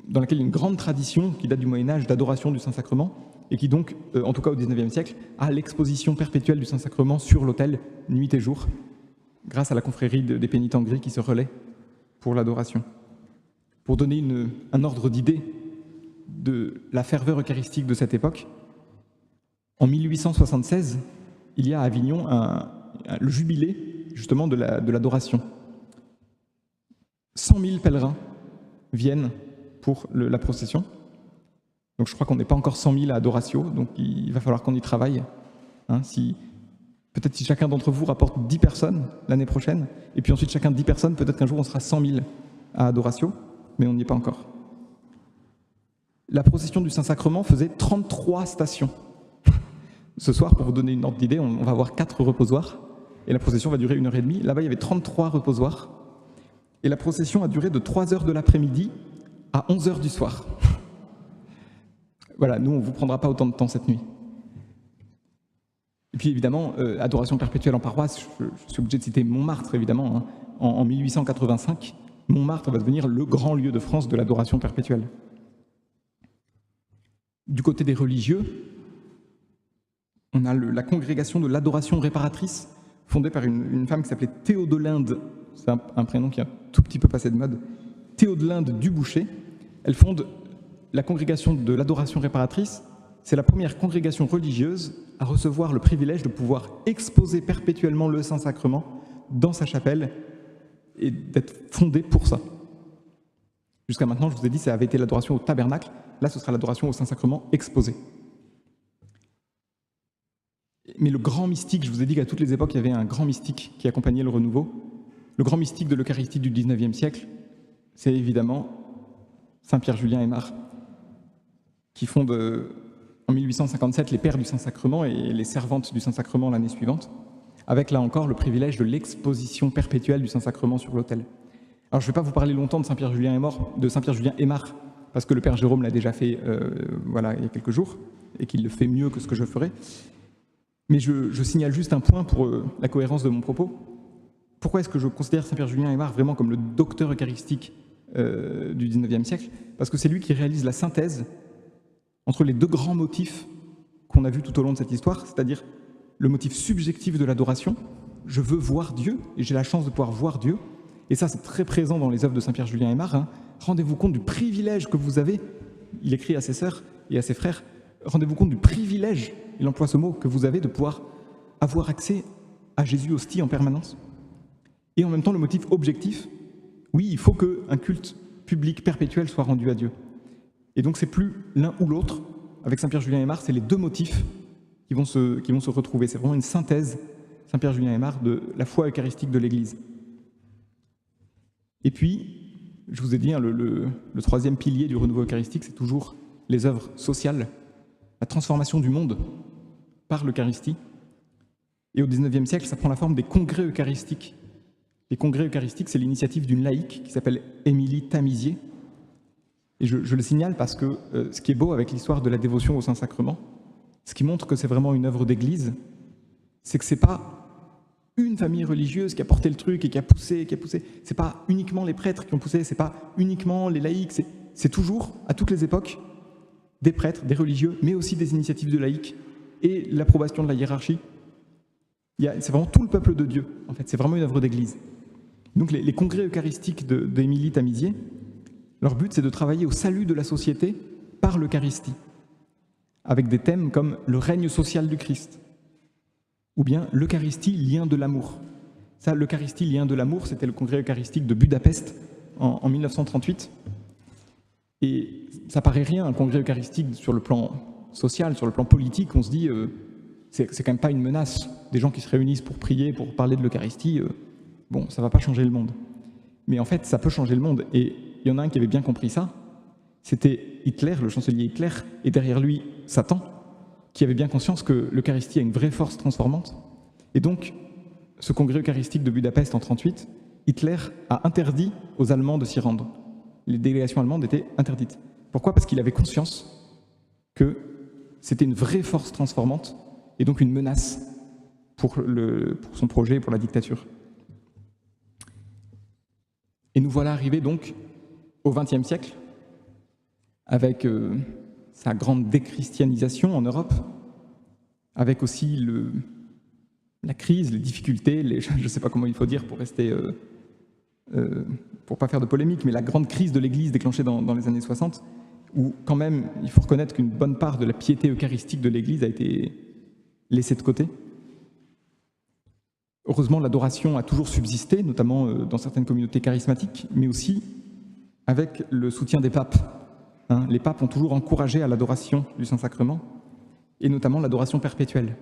dans laquelle il y a une grande tradition qui date du Moyen-Âge d'adoration du Saint-Sacrement, et qui donc, en tout cas au XIXe siècle, a l'exposition perpétuelle du Saint-Sacrement sur l'autel, nuit et jour, grâce à la confrérie des Pénitents Gris qui se relaie pour l'adoration. Pour donner un ordre d'idée de la ferveur eucharistique de cette époque, en 1876, il y a à Avignon le jubilé justement de l'adoration. 100 000 pèlerins viennent pour la procession. Donc je crois qu'on n'est pas encore 100 000 à Adoratio, donc il va falloir qu'on y travaille. Peut-être si chacun d'entre vous rapporte 10 personnes l'année prochaine, et puis ensuite chacun 10 personnes, peut-être qu'un jour on sera 100 000 à Adoratio, mais on n'y est pas encore. La procession du Saint-Sacrement faisait 33 stations. Ce soir, pour vous donner une ordre d'idée, on va avoir 4 reposoirs, et la procession va durer 1h30. Là-bas, il y avait 33 reposoirs, et la procession a duré de 3h de l'après-midi à 11h du soir. Voilà, nous, on ne vous prendra pas autant de temps cette nuit. Et puis évidemment, adoration perpétuelle en paroisse, je suis obligé de citer Montmartre, évidemment. En 1885, Montmartre va devenir le grand lieu de France de l'adoration perpétuelle. Du côté des religieux, on a la congrégation de l'adoration réparatrice, fondée par une femme qui s'appelait Théodelinde, c'est un prénom qui a un tout petit peu passé de mode, Théodelinde Duboucher. Elle fonde la congrégation de l'adoration réparatrice. C'est la première congrégation religieuse à recevoir le privilège de pouvoir exposer perpétuellement le Saint-Sacrement dans sa chapelle et d'être fondée pour ça. Jusqu'à maintenant, je vous ai dit, ça avait été l'adoration au tabernacle. Là, ce sera l'adoration au Saint-Sacrement exposé. Mais le grand mystique, je vous ai dit qu'à toutes les époques, il y avait un grand mystique qui accompagnait le renouveau. Le grand mystique de l'Eucharistie du XIXe siècle, c'est évidemment Saint Pierre-Julien Aymar, qui fonde en 1857 les Pères du Saint-Sacrement et les Servantes du Saint-Sacrement l'année suivante, avec là encore le privilège de l'exposition perpétuelle du Saint-Sacrement sur l'autel. Alors je ne vais pas vous parler longtemps de Saint Pierre-Julien Aymar, parce que le Père Jérôme l'a déjà fait il y a quelques jours, et qu'il le fait mieux que ce que je ferai. Mais je signale juste un point pour la cohérence de mon propos. Pourquoi est-ce que je considère Saint Pierre-Julien Aymar vraiment comme le docteur eucharistique du XIXe siècle? Parce que c'est lui qui réalise la synthèse entre les deux grands motifs qu'on a vus tout au long de cette histoire, c'est-à-dire le motif subjectif de l'adoration, je veux voir Dieu, et j'ai la chance de pouvoir voir Dieu, et ça c'est très présent dans les œuvres de Saint Pierre-Julien Aymar. Rendez-vous compte du privilège que vous avez, il écrit à ses sœurs et à ses frères, rendez-vous compte du privilège, il emploie ce mot, que vous avez de pouvoir avoir accès à Jésus hostie en permanence. Et en même temps le motif objectif, oui, il faut qu'un culte public perpétuel soit rendu à Dieu. Et donc c'est plus l'un ou l'autre. Avec Saint Pierre-Julien Aymar, c'est les deux motifs qui vont se retrouver. C'est vraiment une synthèse Saint-Pierre Julien Aymar, de la foi eucharistique de l'Église. Et puis, je vous ai dit, le troisième pilier du renouveau eucharistique, c'est toujours les œuvres sociales, la transformation du monde par l'Eucharistie. Et au XIXe siècle, ça prend la forme des congrès eucharistiques. Les congrès eucharistiques, c'est l'initiative d'une laïque qui s'appelle Émilie Tamisier. Et je le signale parce que ce qui est beau avec l'histoire de la dévotion au Saint-Sacrement, ce qui montre que c'est vraiment une œuvre d'Église, c'est que c'est pas une famille religieuse qui a porté le truc et qui a poussé. C'est pas uniquement les prêtres qui ont poussé, c'est pas uniquement les laïcs, c'est toujours, à toutes les époques, des prêtres, des religieux, mais aussi des initiatives de laïcs et l'approbation de la hiérarchie. C'est vraiment tout le peuple de Dieu, en fait, c'est vraiment une œuvre d'Église. Donc les congrès eucharistiques d'Émilie Tamisier, leur but c'est de travailler au salut de la société par l'Eucharistie, avec des thèmes comme le règne social du Christ, ou bien l'Eucharistie, lien de l'amour. Ça, l'Eucharistie, lien de l'amour, c'était le congrès eucharistique de Budapest en 1938. Et ça paraît rien, un congrès eucharistique sur le plan social, sur le plan politique, on se dit, c'est quand même pas une menace. Des gens qui se réunissent pour prier, pour parler de l'Eucharistie, bon, ça va pas changer le monde. Mais en fait, ça peut changer le monde. Et il y en a un qui avait bien compris ça, c'était Hitler, le chancelier Hitler, et derrière lui, Satan, qui avait bien conscience que l'Eucharistie a une vraie force transformante. Et donc, ce congrès eucharistique de Budapest en 1938, Hitler a interdit aux Allemands de s'y rendre. Les délégations allemandes étaient interdites. Pourquoi ? Parce qu'il avait conscience que c'était une vraie force transformante et donc une menace pour son projet, pour la dictature. Et nous voilà arrivés donc au XXe siècle, avec sa grande déchristianisation en Europe, avec aussi la crise, les difficultés, je ne sais pas comment il faut dire pour rester, pour pas faire de polémique, mais la grande crise de l'Église déclenchée dans les années 60, où quand même, il faut reconnaître qu'une bonne part de la piété eucharistique de l'Église a été laissée de côté. Heureusement, l'adoration a toujours subsisté, notamment dans certaines communautés charismatiques, mais aussi avec le soutien des papes. Les papes ont toujours encouragé à l'adoration du Saint-Sacrement, et notamment l'adoration perpétuelle.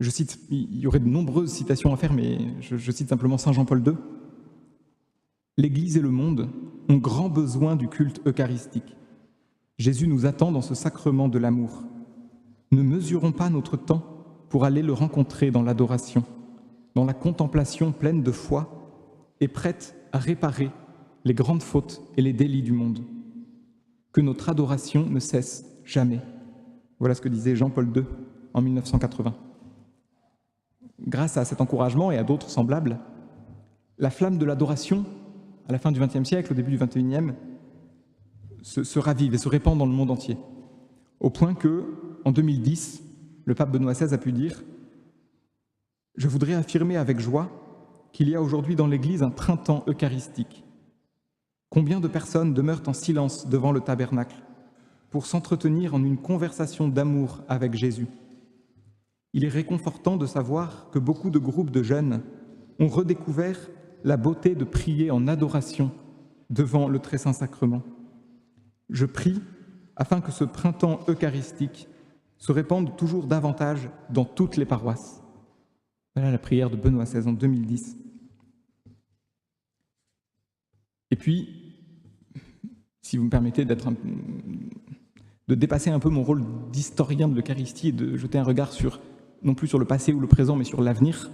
Je cite, il y aurait de nombreuses citations à faire, mais je cite simplement Saint Jean-Paul II. « L'Église et le monde ont grand besoin du culte eucharistique. Jésus nous attend dans ce sacrement de l'amour. Ne mesurons pas notre temps pour aller le rencontrer dans l'adoration, dans la contemplation pleine de foi et prête à réparer les grandes fautes et les délits du monde. Que notre adoration ne cesse jamais. » Voilà ce que disait Jean-Paul II en 1980. Grâce à cet encouragement et à d'autres semblables, la flamme de l'adoration, à la fin du XXe siècle, au début du XXIe, se ravive et se répand dans le monde entier. Au point que, en 2010, le pape Benoît XVI a pu dire « Je voudrais affirmer avec joie qu'il y a aujourd'hui dans l'Église un printemps eucharistique. Combien de personnes demeurent en silence devant le tabernacle pour s'entretenir en une conversation d'amour avec Jésus. Il est réconfortant de savoir que beaucoup de groupes de jeunes ont redécouvert la beauté de prier en adoration devant le très saint sacrement. Je prie afin que ce printemps eucharistique se répande toujours davantage dans toutes les paroisses. » Voilà la prière de Benoît XVI en 2010. Et puis, si vous me permettez de dépasser un peu mon rôle d'historien de l'Eucharistie et de jeter un regard non plus sur le passé ou le présent, mais sur l'avenir,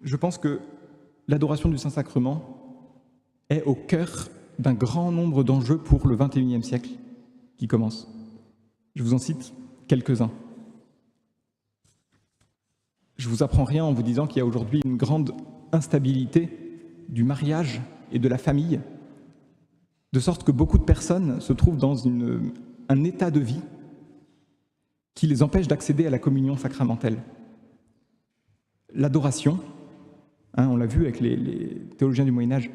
je pense que l'adoration du Saint-Sacrement est au cœur d'un grand nombre d'enjeux pour le XXIe siècle qui commence. Je vous en cite quelques-uns. Je ne vous apprends rien en vous disant qu'il y a aujourd'hui une grande instabilité du mariage et de la famille, de sorte que beaucoup de personnes se trouvent dans un état de vie qui les empêche d'accéder à la communion sacramentelle. L'adoration, on l'a vu avec les théologiens du Moyen-Âge,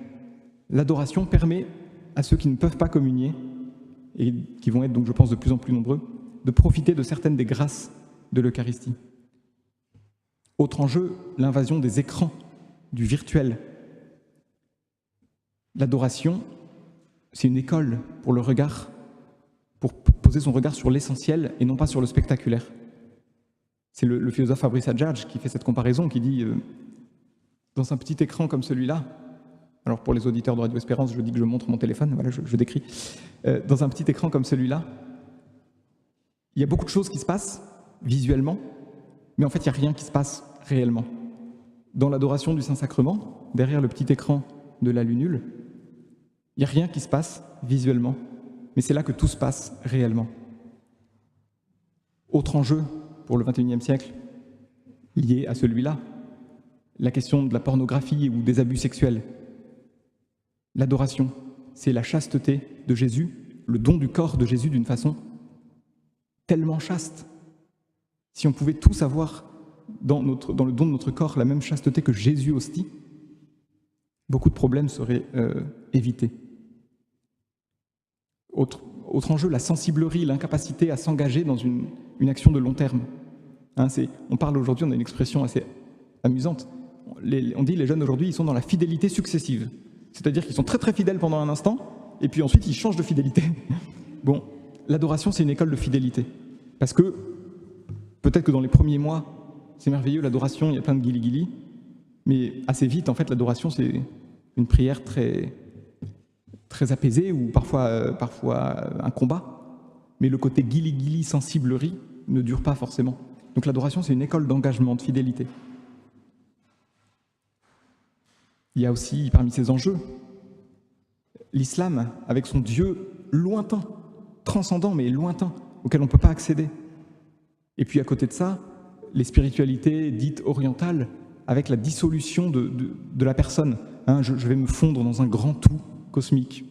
l'adoration permet à ceux qui ne peuvent pas communier, et qui vont être donc je pense de plus en plus nombreux, de profiter de certaines des grâces de l'Eucharistie. Autre enjeu, l'invasion des écrans, du virtuel. L'adoration, c'est une école pour le regard, pour poser son regard sur l'essentiel et non pas sur le spectaculaire. C'est le philosophe Fabrice Adjadj qui fait cette comparaison, qui dit dans un petit écran comme celui-là, alors pour les auditeurs de Radio Espérance, je dis que je montre mon téléphone, voilà, je décris. Dans un petit écran comme celui-là, il y a beaucoup de choses qui se passent visuellement, mais en fait, il n'y a rien qui se passe réellement. Dans l'adoration du Saint-Sacrement, derrière le petit écran de la lunule, il n'y a rien qui se passe visuellement, mais c'est là que tout se passe réellement. Autre enjeu pour le XXIe siècle, lié à celui-là, la question de la pornographie ou des abus sexuels. L'adoration, c'est la chasteté de Jésus, le don du corps de Jésus d'une façon tellement chaste. Si on pouvait tous avoir dans le don de notre corps la même chasteté que Jésus hostie, beaucoup de problèmes seraient évités. Autre enjeu, la sensiblerie, l'incapacité à s'engager dans une action de long terme. On parle aujourd'hui, on a une expression assez amusante. On dit les jeunes aujourd'hui, ils sont dans la fidélité successive. C'est-à-dire qu'ils sont très très fidèles pendant un instant, et puis ensuite ils changent de fidélité. Bon, l'adoration c'est une école de fidélité. Parce que, peut-être que dans les premiers mois, c'est merveilleux, l'adoration, il y a plein de guili-guili, mais assez vite, en fait, l'adoration c'est une prière très, très apaisée, ou parfois un combat. Mais le côté guili-guili, sensiblerie, ne dure pas forcément. Donc l'adoration c'est une école d'engagement, de fidélité. Il y a aussi, parmi ces enjeux, l'islam, avec son Dieu lointain, transcendant, mais lointain, auquel on ne peut pas accéder. Et puis à côté de ça, les spiritualités dites orientales, avec la dissolution de la personne. Je vais me fondre dans un grand tout cosmique.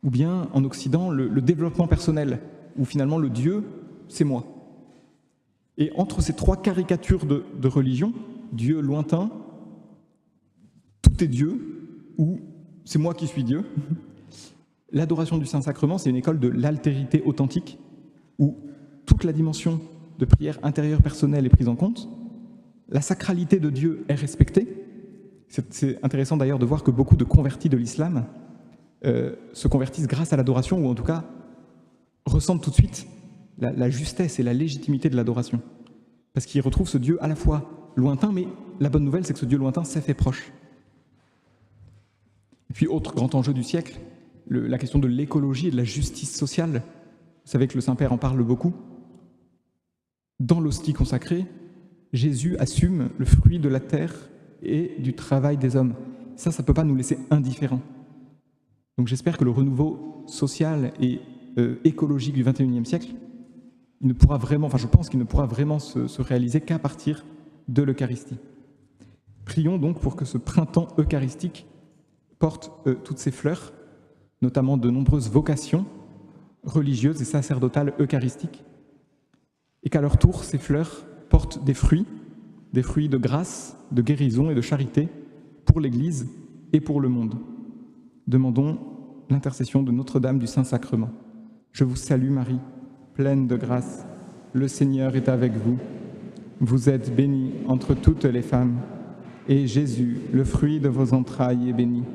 Ou bien, en Occident, le développement personnel, où finalement le Dieu, c'est moi. Et entre ces trois caricatures de religion, Dieu lointain, tout est Dieu, ou c'est moi qui suis Dieu. L'adoration du Saint-Sacrement, c'est une école de l'altérité authentique, où toute la dimension de prière intérieure personnelle est prise en compte, la sacralité de Dieu est respectée. C'est intéressant d'ailleurs de voir que beaucoup de convertis de l'islam se convertissent grâce à l'adoration, ou en tout cas ressentent tout de suite la justesse et la légitimité de l'adoration. Parce qu'ils retrouvent ce Dieu à la fois lointain, mais la bonne nouvelle, c'est que ce Dieu lointain s'est fait proche. Et puis, autre grand enjeu du siècle, la question de l'écologie et de la justice sociale. Vous savez que le Saint-Père en parle beaucoup. Dans l'hostie consacrée, Jésus assume le fruit de la terre et du travail des hommes. Ça ne peut pas nous laisser indifférents. Donc j'espère que le renouveau social et écologique du XXIe siècle, je pense qu'il ne pourra vraiment se réaliser qu'à partir de l'Eucharistie. Prions donc pour que ce printemps eucharistique porte toutes ces fleurs, notamment de nombreuses vocations religieuses et sacerdotales eucharistiques, et qu'à leur tour, ces fleurs portent des fruits de grâce, de guérison et de charité pour l'Église et pour le monde. Demandons l'intercession de Notre-Dame du Saint-Sacrement. Je vous salue Marie, pleine de grâce, le Seigneur est avec vous. Vous êtes bénie entre toutes les femmes, et Jésus, le fruit de vos entrailles, est béni.